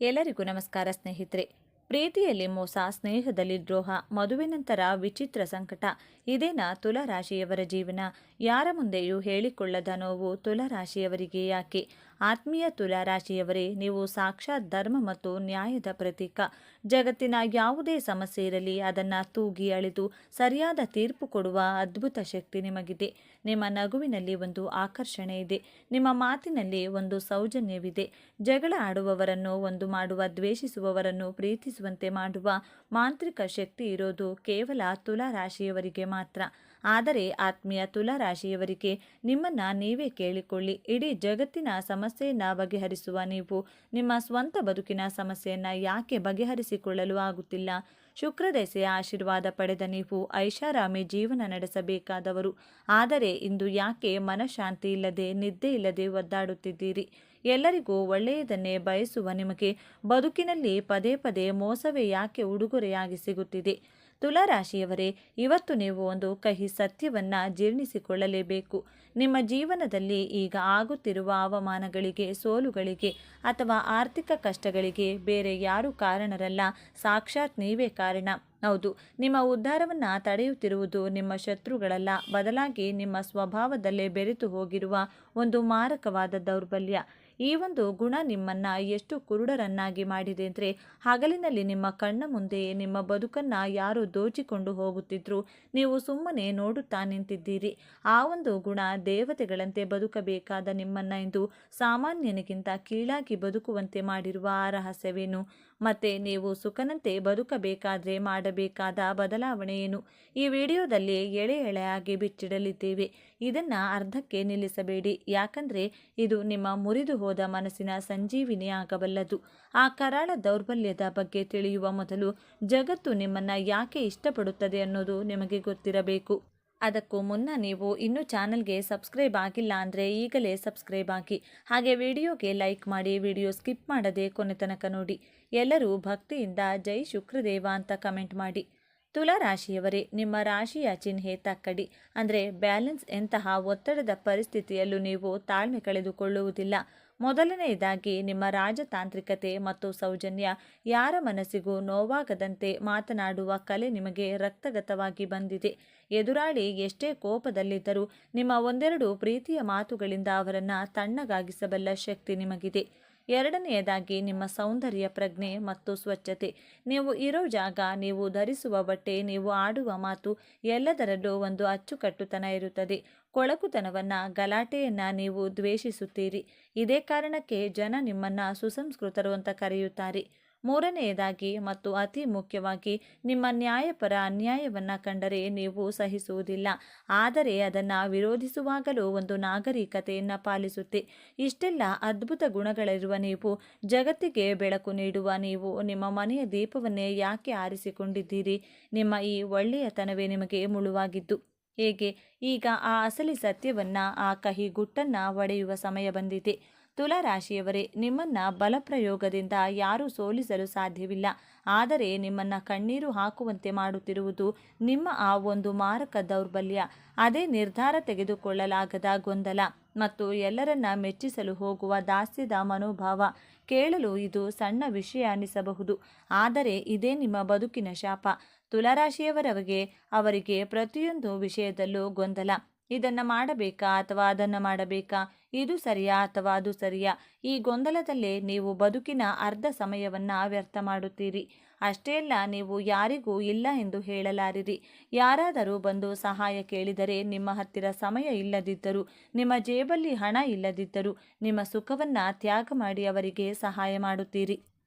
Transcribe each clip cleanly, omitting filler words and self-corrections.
ಎಲ್ಲರಿಗೂ ನಮಸ್ಕಾರ ಸ್ನೇಹಿತರೆ. ಪ್ರೀತಿಯಲ್ಲಿ ಮೋಸ, ಸ್ನೇಹದಲ್ಲಿ ದ್ರೋಹ, ಮದುವೆ ನಂತರ ವಿಚಿತ್ರ ಸಂಕಟ, ಇದೇನಾ ತುಲಾರಾಶಿಯವರ ಜೀವನ? ಯಾರ ಮುಂದೆಯೂ ಹೇಳಿಕೊಳ್ಳದ ನೋವು ತುಲಾರಾಶಿಯವರಿಗೆ ಯಾಕೆ? ಆತ್ಮೀಯ ತುಲಾರಾಶಿಯವರೇ, ನೀವು ಸಾಕ್ಷಾತ್ ಧರ್ಮ ಮತ್ತು ನ್ಯಾಯದ ಪ್ರತೀಕ. ಜಗತ್ತಿನ ಯಾವುದೇ ಸಮಸ್ಯೆ ಇರಲಿ ಅದನ್ನು ತೂಗಿ ಅಳೆದು ಸರಿಯಾದ ತೀರ್ಪು ಕೊಡುವ ಅದ್ಭುತ ಶಕ್ತಿ ನಿಮಗಿದೆ. ನಿಮ್ಮ ನಗುವಿನಲ್ಲಿ ಒಂದು ಆಕರ್ಷಣೆ ಇದೆ, ನಿಮ್ಮ ಮಾತಿನಲ್ಲಿ ಒಂದು ಸೌಜನ್ಯವಿದೆ. ಜಗಳ ಆಡುವವರನ್ನು ಒಂದು ಮಾಡುವ, ದ್ವೇಷಿಸುವವರನ್ನು ಪ್ರೀತಿಸುವಂತೆ ಮಾಡುವ ಮಾಂತ್ರಿಕ ಶಕ್ತಿ ಇರೋದು ಕೇವಲ ತುಲಾರಾಶಿಯವರಿಗೆ ಮಾತ್ರ. ಆದರೆ ಆತ್ಮೀಯ ತುಲಾರಾಶಿಯವರಿಗೆ, ನಿಮ್ಮನ್ನ ನೀವೇ ಕೇಳಿಕೊಳ್ಳಿ. ಇಡೀ ಜಗತ್ತಿನ ಸಮಸ್ಯೆಯನ್ನ ಬಗೆಹರಿಸುವ ನೀವು ನಿಮ್ಮ ಸ್ವಂತ ಬದುಕಿನ ಸಮಸ್ಯೆಯನ್ನ ಯಾಕೆ ಬಗೆಹರಿಸಿಕೊಳ್ಳಲು ಆಗುತ್ತಿಲ್ಲ? ಶುಕ್ರದಶೆಯ ಆಶೀರ್ವಾದ ಪಡೆದ ನೀವು ಐಷಾರಾಮಿ ಜೀವನ ನಡೆಸಬೇಕಾದವರು. ಆದರೆ ಇಂದು ಯಾಕೆ ಮನಃಶಾಂತಿ ಇಲ್ಲದೆ, ನಿದ್ದೆ ಇಲ್ಲದೆ ಒದ್ದಾಡುತ್ತಿದ್ದೀರಿ? ಎಲ್ಲರಿಗೂ ಒಳ್ಳೆಯದನ್ನೇ ಬಯಸುವ ನಿಮಗೆ ಬದುಕಿನಲ್ಲಿ ಪದೇ ಪದೇ ಮೋಸವೇ ಯಾಕೆ ಉಡುಗೊರೆಯಾಗಿ ಸಿಗುತ್ತಿದೆ? ತುಲಾರಾಶಿಯವರೇ, ಇವತ್ತು ನೀವು ಒಂದು ಕಹಿ ಸತ್ಯವನ್ನ ಜೀರ್ಣಿಸಿಕೊಳ್ಳಲೇಬೇಕು. ನಿಮ್ಮ ಜೀವನದಲ್ಲಿ ಈಗ ಆಗುತ್ತಿರುವ ಅವಮಾನಗಳಿಗೆ, ಸೋಲುಗಳಿಗೆ ಅಥವಾ ಆರ್ಥಿಕ ಕಷ್ಟಗಳಿಗೆ ಬೇರೆ ಯಾರೂ ಕಾರಣರಲ್ಲ, ಸಾಕ್ಷಾತ್ ನೀವೇ ಕಾರಣ. ಹೌದು, ನಿಮ್ಮ ಉದ್ಧಾರವನ್ನ ತಡೆಯುತ್ತಿರುವುದು ನಿಮ್ಮ ಶತ್ರುಗಳಲ್ಲ, ಬದಲಾಗಿ ನಿಮ್ಮ ಸ್ವಭಾವದಲ್ಲೇ ಬೆರೆತು ಹೋಗಿರುವ ಒಂದು ಮಾರಕವಾದ ದೌರ್ಬಲ್ಯ. ಈ ಒಂದು ಗುಣ ನಿಮ್ಮನ್ನ ಎಷ್ಟು ಕುರುಡರನ್ನಾಗಿ ಮಾಡಿದೆ ಅಂದರೆ, ಹಗಲಿನಲ್ಲಿ ನಿಮ್ಮ ಕಣ್ಣ ಮುಂದೆಯೇ ನಿಮ್ಮ ಬದುಕನ್ನ ಯಾರು ದೋಚಿಕೊಂಡು ಹೋಗುತ್ತಿದ್ರು, ನೀವು ಸುಮ್ಮನೆ ನೋಡುತ್ತಾ ನಿಂತಿದ್ದೀರಿ. ಆ ಒಂದು ಗುಣ ದೇವತೆಗಳಂತೆ ಬದುಕಬೇಕಾದ ನಿಮ್ಮನ್ನ ಇಂದು ಸಾಮಾನ್ಯನಿಗಿಂತ ಕೀಳಾಗಿ ಬದುಕುವಂತೆ ಮಾಡಿರುವ ಆ ರಹಸ್ಯವೇನು? ಮತ್ತೆ ನೀವು ಸುಖನಂತೆ ಬದುಕಬೇಕಾದ್ರೆ ಮಾಡಬೇಕಾದ ಬದಲಾವಣೆ ಏನು? ಈ ವಿಡಿಯೋದಲ್ಲಿ ಎಳೆ ಎಳೆಯಾಗಿ ಬಿಚ್ಚಿಡಲಿದ್ದೇವೆ. ಇದನ್ನ ಅರ್ಧಕ್ಕೆ ನಿಲ್ಲಿಸಬೇಡಿ, ಯಾಕಂದ್ರೆ ಇದು ನಿಮ್ಮ ಮುರಿದು ಹೋದ ಮನಸ್ಸಿನ ಸಂಜೀವಿನಿ ಆಗಬಲ್ಲದು. ಆ ಕರಾಳ ದೌರ್ಬಲ್ಯದ ಬಗ್ಗೆ ತಿಳಿಯುವ ಮೊದಲು ಜಗತ್ತು ನಿಮ್ಮನ್ನ ಯಾಕೆ ಇಷ್ಟಪಡುತ್ತದೆ ಅನ್ನೋದು ನಿಮಗೆ ಗೊತ್ತಿರಬೇಕು. ಅದಕ್ಕೂ ಮುನ್ನ ನೀವು ಇನ್ನೂ ಚಾನಲ್ಗೆ ಸಬ್ಸ್ಕ್ರೈಬ್ ಆಗಿಲ್ಲ ಅಂದರೆ ಈಗಲೇ ಸಬ್ಸ್ಕ್ರೈಬ್ ಆಗಿ, ಹಾಗೆ ವಿಡಿಯೋಗೆ ಲೈಕ್ ಮಾಡಿ, ವಿಡಿಯೋ ಸ್ಕಿಪ್ ಮಾಡದೆ ಕೊನೆ ತನಕ ನೋಡಿ. ಎಲ್ಲರೂ ಭಕ್ತಿಯಿಂದ ಜೈ ಶುಕ್ರದೇವ ಅಂತ ಕಮೆಂಟ್ ಮಾಡಿ. ತುಲಾರಾಶಿಯವರೇ, ನಿಮ್ಮ ರಾಶಿಯ ಚಿಹ್ನೆ ತಕ್ಕಡಿ ಅಂದರೆ ಬ್ಯಾಲೆನ್ಸ್. ಎಂತಹ ಒತ್ತಡದ ಪರಿಸ್ಥಿತಿಯಲ್ಲೂ ನೀವು ತಾಳ್ಮೆ ಕಳೆದುಕೊಳ್ಳುವುದಿಲ್ಲ. ಮೊದಲನೆಯದಾಗಿ ನಿಮ್ಮ ರಾಜತಾಂತ್ರಿಕತೆ ಮತ್ತು ಸೌಜನ್ಯ. ಯಾರ ಮನಸ್ಸಿಗೂ ನೋವಾಗದಂತೆ ಮಾತನಾಡುವ ಕಲೆ ನಿಮಗೆ ರಕ್ತಗತವಾಗಿ ಬಂದಿದೆ. ಎದುರಾಳಿ ಎಷ್ಟೇ ಕೋಪದಲ್ಲಿದ್ದರೂ ನಿಮ್ಮ ಒಂದೆರಡು ಪ್ರೀತಿಯ ಮಾತುಗಳಿಂದ ಅವರನ್ನು ತಣ್ಣಗಾಗಿಸಬಲ್ಲ ಶಕ್ತಿ ನಿಮಗಿದೆ. ಎರಡನೆಯದಾಗಿ ನಿಮ್ಮ ಸೌಂದರ್ಯ ಪ್ರಜ್ಞೆ ಮತ್ತು ಸ್ವಚ್ಛತೆ. ನೀವು ಇರೋ ಜಾಗ, ನೀವು ಧರಿಸುವ ಬಟ್ಟೆ, ನೀವು ಆಡುವ ಮಾತು, ಎಲ್ಲದರಲ್ಲೂ ಒಂದು ಅಚ್ಚುಕಟ್ಟುತನ ಇರುತ್ತದೆ. ಕೊಳಕುತನವನ್ನ, ಗಲಾಟೆಯನ್ನ ನೀವು ದ್ವೇಷಿಸುತ್ತೀರಿ. ಇದೇ ಕಾರಣಕ್ಕೆ ಜನ ನಿಮ್ಮನ್ನ ಸುಸಂಸ್ಕೃತರು ಅಂತ ಕರೆಯುತ್ತಾರೆ. ಮೂರನೆಯದಾಗಿ ಮತ್ತು ಅತಿ ಮುಖ್ಯವಾಗಿ, ನಿಮ್ಮ ನ್ಯಾಯಪರ ಅನ್ಯಾಯವನ್ನ ಕಂಡರೆ ನೀವು ಸಹಿಸುವುದಿಲ್ಲ, ಆದರೆ ಅದನ್ನು ವಿರೋಧಿಸುವಾಗಲೂ ಒಂದು ನಾಗರಿಕತೆಯನ್ನು ಪಾಲಿಸುತ್ತೆ. ಇಷ್ಟೆಲ್ಲ ಅದ್ಭುತ ಗುಣಗಳಿರುವ ನೀವು, ಜಗತ್ತಿಗೆ ಬೆಳಕು ನೀಡುವ ನೀವು, ನಿಮ್ಮ ಮನೆಯ ದೀಪವನ್ನೇ ಯಾಕೆ ಆರಿಸಿಕೊಂಡಿದ್ದೀರಿ? ನಿಮ್ಮ ಈ ಒಳ್ಳೆಯತನವೇ ನಿಮಗೆ ಮುಳುವಾಗಿದ್ದು ಹೇಗೆ? ಈಗ ಆ ಅಸಲಿ ಸತ್ಯವನ್ನ, ಆ ಕಹಿ ಗುಟ್ಟನ್ನ ಒಡೆಯುವ ಸಮಯ ಬಂದಿದೆ. ತುಲಾರಾಶಿಯವರೇ, ನಿಮ್ಮನ್ನ ಬಲಪ್ರಯೋಗದಿಂದ ಯಾರೂ ಸೋಲಿಸಲು ಸಾಧ್ಯವಿಲ್ಲ. ಆದರೆ ನಿಮ್ಮನ್ನ ಕಣ್ಣೀರು ಹಾಕುವಂತೆ ಮಾಡುತ್ತಿರುವುದು ನಿಮ್ಮ ಆ ಒಂದು ಮಾರಕ ದೌರ್ಬಲ್ಯ. ಅದೇ ನಿರ್ಧಾರ ತೆಗೆದುಕೊಳ್ಳಲಾಗದ ಗೊಂದಲ ಮತ್ತು ಎಲ್ಲರನ್ನ ಮೆಚ್ಚಿಸಲು ಹೋಗುವ ದಾಸ್ಯದ ಮನೋಭಾವ. ಕೇಳಲು ಇದು ಸಣ್ಣ ವಿಷಯ ಅನಿಸಬಹುದು, ಆದರೆ ಇದೇ ನಿಮ್ಮ ಬದುಕಿನ ಶಾಪ. ತುಲಾರಾಶಿಯವರಿಗೆ ಅವರಿಗೆ ಪ್ರತಿಯೊಂದು ವಿಷಯದಲ್ಲೂ ಗೊಂದಲ. ಇದನ್ನು ಮಾಡಬೇಕಾ ಅಥವಾ ಅದನ್ನು ಮಾಡಬೇಕಾ? ಇದು ಸರಿಯಾ ಅಥವಾ ಅದು ಸರಿಯಾ? ಈ ಗೊಂದಲದಲ್ಲೇ ನೀವು ಬದುಕಿನ ಅರ್ಧ ಸಮಯವನ್ನ ವ್ಯರ್ಥ ಮಾಡುತ್ತೀರಿ. ಅಷ್ಟೇ ಅಲ್ಲ, ನೀವು ಯಾರಿಗೂ ಇಲ್ಲ ಎಂದು ಹೇಳಲಾರಿರಿ. ಯಾರಾದರೂ ಬಂದು ಸಹಾಯ ಕೇಳಿದರೆ, ನಿಮ್ಮ ಹತ್ತಿರ ಸಮಯ ಇಲ್ಲದಿದ್ದರೂ, ನಿಮ್ಮ ಜೇಬಲ್ಲಿ ಹಣ ಇಲ್ಲದಿದ್ದರೂ, ನಿಮ್ಮ ಸುಖವನ್ನ ತ್ಯಾಗ ಮಾಡಿ ಅವರಿಗೆ ಸಹಾಯ ಮಾಡುತ್ತೀರಿ.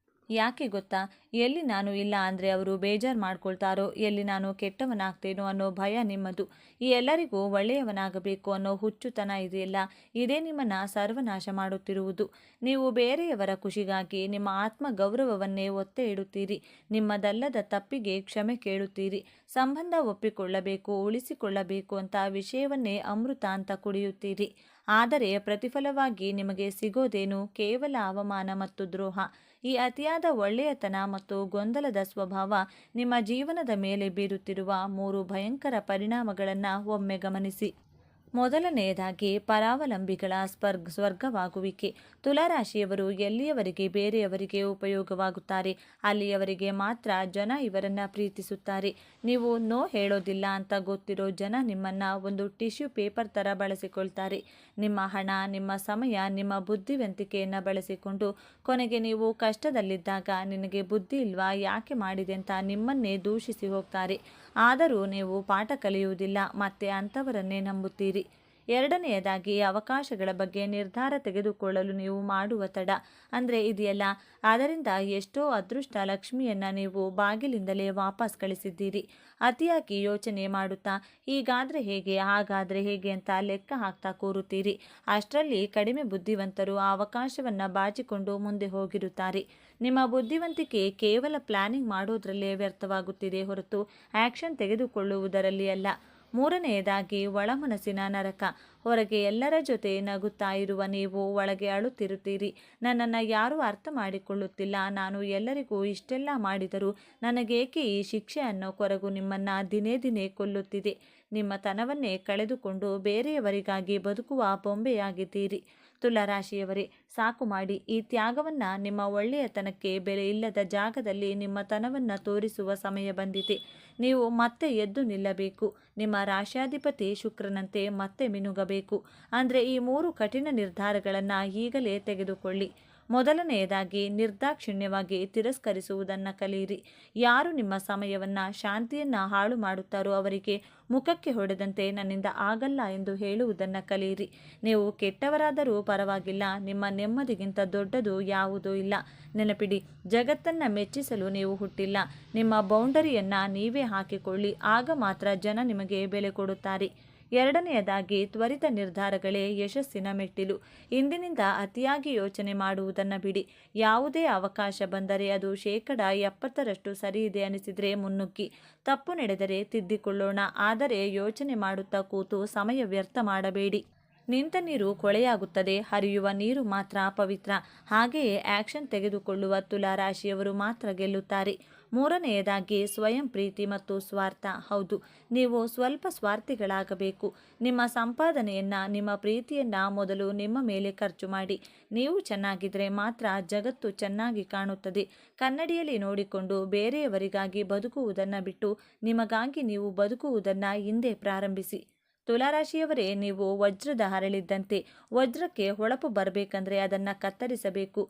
ಯಾಕೆ ಗೊತ್ತಾ? ಎಲ್ಲಿ ನಾನು ಇಲ್ಲ ಅಂದರೆ ಅವರು ಬೇಜಾರು ಮಾಡ್ಕೊಳ್ತಾರೋ, ಎಲ್ಲಿ ನಾನು ಕೆಟ್ಟವನಾಗ್ತೇನೋ ಅನ್ನೋ ಭಯ ನಿಮ್ಮದು. ಈ ಎಲ್ಲರಿಗೂ ಒಳ್ಳೆಯವನಾಗಬೇಕು ಅನ್ನೋ ಹುಚ್ಚುತನ ಇದೆಯಲ್ಲ, ಇದೇ ನಿಮ್ಮನ್ನು ಸರ್ವನಾಶ ಮಾಡುತ್ತಿರುವುದು. ನೀವು ಬೇರೆಯವರ ಖುಷಿಗಾಗಿ ನಿಮ್ಮ ಆತ್ಮ ಗೌರವವನ್ನೇ ಒತ್ತೆ ಇಡುತ್ತೀರಿ. ನಿಮ್ಮದಲ್ಲದ ತಪ್ಪಿಗೆ ಕ್ಷಮೆ ಕೇಳುತ್ತೀರಿ. ಸಂಬಂಧ ಒಪ್ಪಿಕೊಳ್ಳಬೇಕು, ಉಳಿಸಿಕೊಳ್ಳಬೇಕು ಅಂತ ವಿಷಯವನ್ನೇ ಅಮೃತ ಅಂತ ಕುಡಿಯುತ್ತೀರಿ. ಆದರೆ ಪ್ರತಿಫಲವಾಗಿ ನಿಮಗೆ ಸಿಗೋದೇನು? ಕೇವಲ ಅವಮಾನ ಮತ್ತು ದ್ರೋಹ. ಈ ಅತಿಯಾದ ಒಳ್ಳೆಯತನ ಮತ್ತು ಗೊಂದಲದ ಸ್ವಭಾವ ನಿಮ್ಮ ಜೀವನದ ಮೇಲೆ ಬೀರುತ್ತಿರುವ 3 ಭಯಂಕರ ಪರಿಣಾಮಗಳನ್ನು ಒಮ್ಮೆ ಗಮನಿಸಿ. ಮೊದಲನೆಯದಾಗಿ ಪರಾವಲಂಬಿಗಳ ಸ್ವರ್ಗವಾಗುವಿಕೆ. ತುಲಾರಾಶಿಯವರು ಎಲ್ಲಿಯವರೆಗೆ ಬೇರೆಯವರಿಗೆ ಉಪಯೋಗವಾಗುತ್ತಾರೆ ಅಲ್ಲಿಯವರೆಗೆ ಮಾತ್ರ ಜನ ಇವರನ್ನ ಪ್ರೀತಿಸುತ್ತಾರೆ. ನೀವು ನೋ ಹೇಳೋದಿಲ್ಲ ಅಂತ ಗೊತ್ತಿರೋ ಜನ ನಿಮ್ಮನ್ನ ಒಂದು ಟಿಶ್ಯೂ ಪೇಪರ್ ಥರ ಬಳಸಿಕೊಳ್ತಾರೆ. ನಿಮ್ಮ ಹಣ, ನಿಮ್ಮ ಸಮಯ, ನಿಮ್ಮ ಬುದ್ಧಿವಂತಿಕೆಯನ್ನು ಬಳಸಿಕೊಂಡು ಕೊನೆಗೆ ನೀವು ಕಷ್ಟದಲ್ಲಿದ್ದಾಗ ನಿನಗೆ ಬುದ್ಧಿ ಇಲ್ವಾ, ಯಾಕೆ ಮಾಡಿದೆ ಅಂತ ನಿಮ್ಮನ್ನೇ ದೂಷಿಸಿ ಹೋಗ್ತಾರೆ. ಆದರೂ ನೀವು ಪಾಠ ಕಲಿಯುವುದಿಲ್ಲ, ಮತ್ತೆ ಅಂಥವರನ್ನೇ ನಂಬುತ್ತೀರಿ. ಎರಡನೆಯದಾಗಿ ಅವಕಾಶಗಳ ಬಗ್ಗೆ ನಿರ್ಧಾರ ತೆಗೆದುಕೊಳ್ಳಲು ನೀವು ಮಾಡುವ ತಡ ಅಂದರೆ ಇದೆಯಲ್ಲ, ಅದರಿಂದ ಎಷ್ಟೋ ಅದೃಷ್ಟ ಲಕ್ಷ್ಮಿಯನ್ನು ನೀವು ಬಾಗಿಲಿಂದಲೇ ವಾಪಸ್ ಕಳಿಸಿದ್ದೀರಿ. ಅತಿಯಾಗಿ ಯೋಚನೆ ಮಾಡುತ್ತಾ ಹೀಗಾದರೆ ಹೇಗೆ, ಹಾಗಾದರೆ ಹೇಗೆ ಅಂತ ಲೆಕ್ಕ ಹಾಕ್ತಾ ಕೂರುತ್ತೀರಿ. ಅಷ್ಟರಲ್ಲಿ ಕಡಿಮೆ ಬುದ್ಧಿವಂತರು ಆ ಅವಕಾಶವನ್ನು ಬಾಚಿಕೊಂಡು ಮುಂದೆ ಹೋಗಿರುತ್ತಾರೆ. ನಿಮ್ಮ ಬುದ್ಧಿವಂತಿಕೆ ಕೇವಲ ಪ್ಲಾನಿಂಗ್ ಮಾಡೋದ್ರಲ್ಲೇ ವ್ಯರ್ಥವಾಗುತ್ತಿದೆ ಹೊರತು ಆ್ಯಕ್ಷನ್ ತೆಗೆದುಕೊಳ್ಳುವುದರಲ್ಲಿ ಅಲ್ಲ. ಮೂರನೆಯದಾಗಿ ಒಳಮನಸ್ಸಿನ ನರಕ. ಹೊರಗೆ ಎಲ್ಲರ ಜೊತೆ ನಗುತ್ತಾ ಇರುವ ನೀವು ಒಳಗೆ ಅಳುತ್ತಿರುತ್ತೀರಿ. ನನ್ನನ್ನು ಯಾರೂ ಅರ್ಥ ಮಾಡಿಕೊಳ್ಳುತ್ತಿಲ್ಲ, ನಾನು ಎಲ್ಲರಿಗೂ ಇಷ್ಟೆಲ್ಲ ಮಾಡಿದರೂ ನನಗೇಕೆ ಈ ಶಿಕ್ಷೆ ಅನ್ನೋ ಕೊರಗು ನಿಮ್ಮನ್ನು ದಿನೇ ದಿನೇ ಕೊಲ್ಲುತ್ತಿದೆ. ನಿಮ್ಮ ತನವನ್ನೇ ಕಳೆದುಕೊಂಡು ಬೇರೆಯವರಿಗಾಗಿ ಬದುಕುವ ಬೊಂಬೆಯಾಗಿದ್ದೀರಿ. ತುಲಾರಾಶಿಯವರೇ, ಸಾಕು ಮಾಡಿ. ಈ ತ್ಯಾಗವನ್ನು ನಿಮ್ಮ ಒಳ್ಳೆಯತನಕ್ಕೆ ಬೆಲೆ ಇಲ್ಲದ ಜಾಗದಲ್ಲಿ ನಿಮ್ಮ ತನವನ್ನು ತೋರಿಸುವ ಸಮಯ ಬಂದಿದೆ. ನೀವು ಮತ್ತೆ ಎದ್ದು ನಿಲ್ಲಬೇಕು. ನಿಮ್ಮ ರಾಶ್ಯಾಧಿಪತಿ ಶುಕ್ರನಂತೆ ಮತ್ತೆ ಮಿನುಗಬೇಕು. ಅಂದರೆ ಈ 3 ಕಠಿಣ ನಿರ್ಧಾರಗಳನ್ನು ಈಗಲೇ ತೆಗೆದುಕೊಳ್ಳಿ. ಮೊದಲನೆಯದಾಗಿ ನಿರ್ದಾಕ್ಷಿಣ್ಯವಾಗಿ ತಿರಸ್ಕರಿಸುವುದನ್ನು ಕಲಿಯಿರಿ. ಯಾರು ನಿಮ್ಮ ಸಮಯವನ್ನು, ಶಾಂತಿಯನ್ನು ಹಾಳು ಮಾಡುತ್ತಾರೋ ಅವರಿಗೆ ಮುಖಕ್ಕೆ ಹೊಡೆದಂತೆ ನನ್ನಿಂದ ಆಗಲ್ಲ ಎಂದು ಹೇಳುವುದನ್ನು ಕಲಿಯಿರಿ. ನೀವು ಕೆಟ್ಟವರಾದರೂ ಪರವಾಗಿಲ್ಲ, ನಿಮ್ಮ ನೆಮ್ಮದಿಗಿಂತ ದೊಡ್ಡದು ಯಾವುದೂ ಇಲ್ಲ. ನೆನಪಿಡಿ, ಜಗತ್ತನ್ನು ಮೆಚ್ಚಿಸಲು ನೀವು ಹುಟ್ಟಿಲ್ಲ. ನಿಮ್ಮ ಬೌಂಡರಿಯನ್ನು ನೀವೇ ಹಾಕಿಕೊಳ್ಳಿ, ಆಗ ಮಾತ್ರ ಜನ ನಿಮಗೆ ಬೆಲೆ ಕೊಡುತ್ತಾರೆ. ಎರಡನೆಯದಾಗಿ ತ್ವರಿತ ನಿರ್ಧಾರಗಳೇ ಯಶಸ್ಸಿನ ಮೆಟ್ಟಿಲು. ಇಂದಿನಿಂದ ಅತಿಯಾಗಿ ಯೋಚನೆ ಮಾಡುವುದನ್ನು ಬಿಡಿ. ಯಾವುದೇ ಅವಕಾಶ ಬಂದರೆ ಅದು 70% ಸರಿಯಿದೆ ಅನಿಸಿದರೆ ಮುನ್ನುಗ್ಗಿ. ತಪ್ಪು ನಡೆದರೆ ತಿದ್ದಿಕೊಳ್ಳೋಣ, ಆದರೆ ಯೋಚನೆ ಮಾಡುತ್ತಾ ಕೂತು ಸಮಯ ವ್ಯರ್ಥ ಮಾಡಬೇಡಿ. ನಿಂತ ನೀರು ಕೊಳೆಯಾಗುತ್ತದೆ, ಹರಿಯುವ ನೀರು ಮಾತ್ರ ಪವಿತ್ರ. ಹಾಗೆಯೇ ಆ್ಯಕ್ಷನ್ ತೆಗೆದುಕೊಳ್ಳುವ ತುಲಾರಾಶಿಯವರು ಮಾತ್ರ ಗೆಲ್ಲುತ್ತಾರೆ. ಮೂರನೆಯದಾಗಿ ಸ್ವಯಂ ಪ್ರೀತಿ ಮತ್ತು ಸ್ವಾರ್ಥ. ಹೌದು, ನೀವು ಸ್ವಲ್ಪ ಸ್ವಾರ್ಥಿಗಳಾಗಬೇಕು. ನಿಮ್ಮ ಸಂಪಾದನೆಯನ್ನು, ನಿಮ್ಮ ಪ್ರೀತಿಯನ್ನು ಮೊದಲು ನಿಮ್ಮ ಮೇಲೆ ಖರ್ಚು ಮಾಡಿ. ನೀವು ಚೆನ್ನಾಗಿದ್ದರೆ ಮಾತ್ರ ಜಗತ್ತು ಚೆನ್ನಾಗಿ ಕಾಣುತ್ತದೆ. ಕನ್ನಡಿಯಲ್ಲಿ ನೋಡಿಕೊಂಡು ಬೇರೆಯವರಿಗಾಗಿ ಬದುಕುವುದನ್ನು ಬಿಟ್ಟು ನಿಮಗಾಗಿ ನೀವು ಬದುಕುವುದನ್ನು ಹಿಂದೆ ಪ್ರಾರಂಭಿಸಿ. ತುಲಾರಾಶಿಯವರೇ, ನೀವು ವಜ್ರದ ಹರಳಿದ್ದಂತೆ. ವಜ್ರಕ್ಕೆ ಹೊಳಪು ಬರಬೇಕಂದ್ರೆ ಅದನ್ನು ಕತ್ತರಿಸಬೇಕು.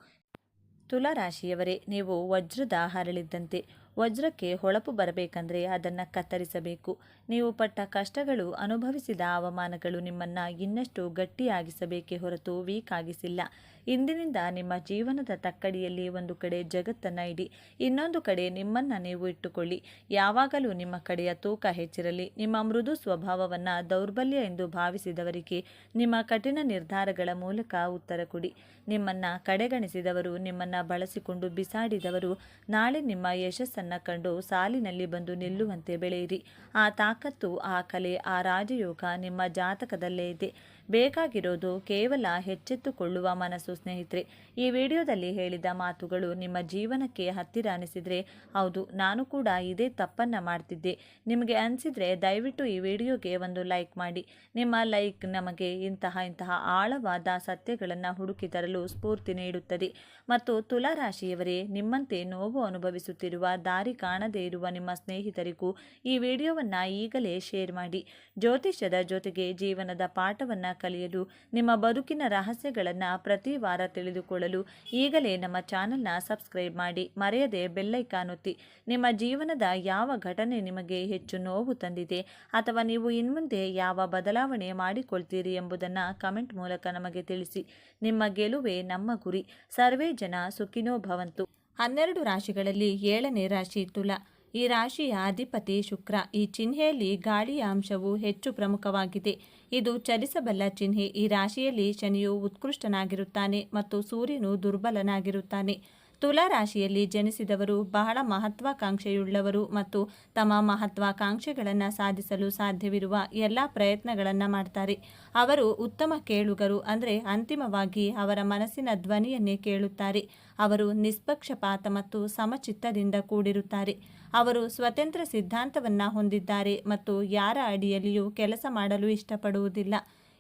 ತುಲಾರಾಶಿಯವರೇ, ನೀವು ವಜ್ರದ ಹರಳಿದ್ದಂತೆ. ವಜ್ರಕ್ಕೆ ಹೊಳಪು ಬರಬೇಕಂದ್ರೆ ಅದನ್ನು ಕತ್ತರಿಸಬೇಕು. ನೀವು ಪಟ್ಟ ಕಷ್ಟಗಳು, ಅನುಭವಿಸಿದ ಅವಮಾನಗಳು ನಿಮ್ಮನ್ನು ಇನ್ನಷ್ಟು ಗಟ್ಟಿಯಾಗಿಸಬೇಕೇ ಹೊರತು ವೀಕ್ ಆಗಿಸಿಲ್ಲ. ಇಂದಿನಿಂದ ನಿಮ್ಮ ಜೀವನದ ತಕ್ಕಡಿಯಲ್ಲಿ ಒಂದು ಕಡೆ ಜಗತ್ತನ್ನು ಇಡಿ, ಇನ್ನೊಂದು ಕಡೆ ನಿಮ್ಮನ್ನು ನೀವು ಇಟ್ಟುಕೊಳ್ಳಿ. ಯಾವಾಗಲೂ ನಿಮ್ಮ ಕಡೆಯ ತೂಕ ಹೆಚ್ಚಿರಲಿ. ನಿಮ್ಮ ಮೃದು ಸ್ವಭಾವವನ್ನು ದೌರ್ಬಲ್ಯ ಎಂದು ಭಾವಿಸಿದವರಿಗೆ ನಿಮ್ಮ ಕಠಿಣ ನಿರ್ಧಾರಗಳ ಮೂಲಕ ಉತ್ತರ ಕೊಡಿ. ನಿಮ್ಮನ್ನು ಕಡೆಗಣಿಸಿದವರು, ನಿಮ್ಮನ್ನು ಬಳಸಿಕೊಂಡು ಬಿಸಾಡಿದವರು ನಾಳೆ ನಿಮ್ಮ ಯಶಸ್ಸನ್ನು ಕಂಡು ಸಾಲಿನಲ್ಲಿ ಬಂದು ನಿಲ್ಲುವಂತೆ ಬೆಳೆಯಿರಿ. ಆ ತಾಕತ್ತು, ಆ ಕಲೆ, ಆ ರಾಜಯೋಗ ನಿಮ್ಮ ಜಾತಕದಲ್ಲೇ ಇದೆ. ಬೇಕಾಗಿರೋದು ಕೇವಲ ಎಚ್ಚೆತ್ತುಕೊಳ್ಳುವ ಮನಸ್ಸು. ಸ್ನೇಹಿತರೆ, ಈ ವಿಡಿಯೋದಲ್ಲಿ ಹೇಳಿದ ಮಾತುಗಳು ನಿಮ್ಮ ಜೀವನಕ್ಕೆ ಹತ್ತಿರ ಅನಿಸಿದರೆ, ಹೌದು ನಾನು ಕೂಡ ಇದೇ ತಪ್ಪನ್ನು ಮಾಡ್ತಿದ್ದೆ ನಿಮಗೆ ಅನಿಸಿದರೆ ದಯವಿಟ್ಟು ಈ ವಿಡಿಯೋಗೆ ಒಂದು ಲೈಕ್ ಮಾಡಿ. ನಿಮ್ಮ ಲೈಕ್ ನಮಗೆ ಇಂತಹ ಆಳವಾದ ಸತ್ಯಗಳನ್ನು ಹುಡುಕಿ ತರಲು ಸ್ಫೂರ್ತಿ ನೀಡುತ್ತದೆ. ಮತ್ತು ತುಲಾರಾಶಿಯವರೇ, ನಿಮ್ಮಂತೆ ನೋವು ಅನುಭವಿಸುತ್ತಿರುವ, ದಾರಿ ಕಾಣದೇ ಇರುವ ನಿಮ್ಮ ಸ್ನೇಹಿತರಿಗೂ ಈ ವಿಡಿಯೋವನ್ನು ಈಗಲೇ ಶೇರ್ ಮಾಡಿ. ಜ್ಯೋತಿಷ್ಯದ ಜೊತೆಗೆ ಜೀವನದ ಪಾಠವನ್ನು ಕಲಿಯಲು, ನಿಮ್ಮ ಬದುಕಿನ ರಹಸ್ಯಗಳನ್ನು ಪ್ರತಿ ವಾರ ತಿಳಿದುಕೊಳ್ಳಲು ಈಗಲೇ ನಮ್ಮ ಚಾನೆಲ್ನ ಸಬ್ಸ್ಕ್ರೈಬ್ ಮಾಡಿ. ಮರೆಯದೆ ಬೆಲ್ಲೈಕಾನ್ ಒತ್ತಿ. ನಿಮ್ಮ ಜೀವನದ ಯಾವ ಘಟನೆ ನಿಮಗೆ ಹೆಚ್ಚು ನೋವು ತಂದಿದೆ ಅಥವಾ ನೀವು ಇನ್ಮುಂದೆ ಯಾವ ಬದಲಾವಣೆ ಮಾಡಿಕೊಳ್ತೀರಿ ಎಂಬುದನ್ನು ಕಮೆಂಟ್ ಮೂಲಕ ನಮಗೆ ತಿಳಿಸಿ. ನಿಮ್ಮ ಗೆಲುವೇ ನಮ್ಮ ಗುರಿ. ಸರ್ವೇ ಜನ ಸುಖಿನೋ ಭವಂತು. 12 ರಾಶಿಗಳಲ್ಲಿ 7ನೇ ರಾಶಿ ತುಲಾ. ಈ ರಾಶಿಯ ಅಧಿಪತಿ ಶುಕ್ರ. ಈ ಚಿಹ್ನೆಯಲ್ಲಿ ಗಾಳಿಯ ಅಂಶವು ಹೆಚ್ಚು ಪ್ರಮುಖವಾಗಿದೆ. ಇದು ಚಲಿಸಬಲ್ಲ ಚಿಹ್ನೆ. ಈ ರಾಶಿಯಲ್ಲಿ ಶನಿಯು ಉತ್ಕೃಷ್ಟನಾಗಿರುತ್ತಾನೆ ಮತ್ತು ಸೂರ್ಯನು ದುರ್ಬಲನಾಗಿರುತ್ತಾನೆ. ತುಲಾ ರಾಶಿಯಲ್ಲಿ ಜನಿಸಿದವರು ಬಹಳ ಮಹತ್ವಾಕಾಂಕ್ಷೆಯುಳ್ಳವರು ಮತ್ತು ತಮ್ಮ ಮಹತ್ವಾಕಾಂಕ್ಷೆಗಳನ್ನು ಸಾಧಿಸಲು ಸಾಧ್ಯವಿರುವ ಎಲ್ಲ ಪ್ರಯತ್ನಗಳನ್ನು ಮಾಡ್ತಾರೆ. ಅವರು ಉತ್ತಮ ಕೇಳುಗರು, ಅಂದರೆ ಅಂತಿಮವಾಗಿ ಅವರ ಮನಸ್ಸಿನ ಧ್ವನಿಯನ್ನೇ ಕೇಳುತ್ತಾರೆ. ಅವರು ನಿಷ್ಪಕ್ಷಪಾತ ಮತ್ತು ಸಮಚಿತ್ತದಿಂದ ಕೂಡಿರುತ್ತಾರೆ. ಅವರು ಸ್ವತಂತ್ರ ಸಿದ್ಧಾಂತವನ್ನು ಹೊಂದಿದ್ದಾರೆ ಮತ್ತು ಯಾರ ಅಡಿಯಲ್ಲಿಯೂ ಕೆಲಸ ಮಾಡಲು ಇಷ್ಟಪಡುವುದಿಲ್ಲ.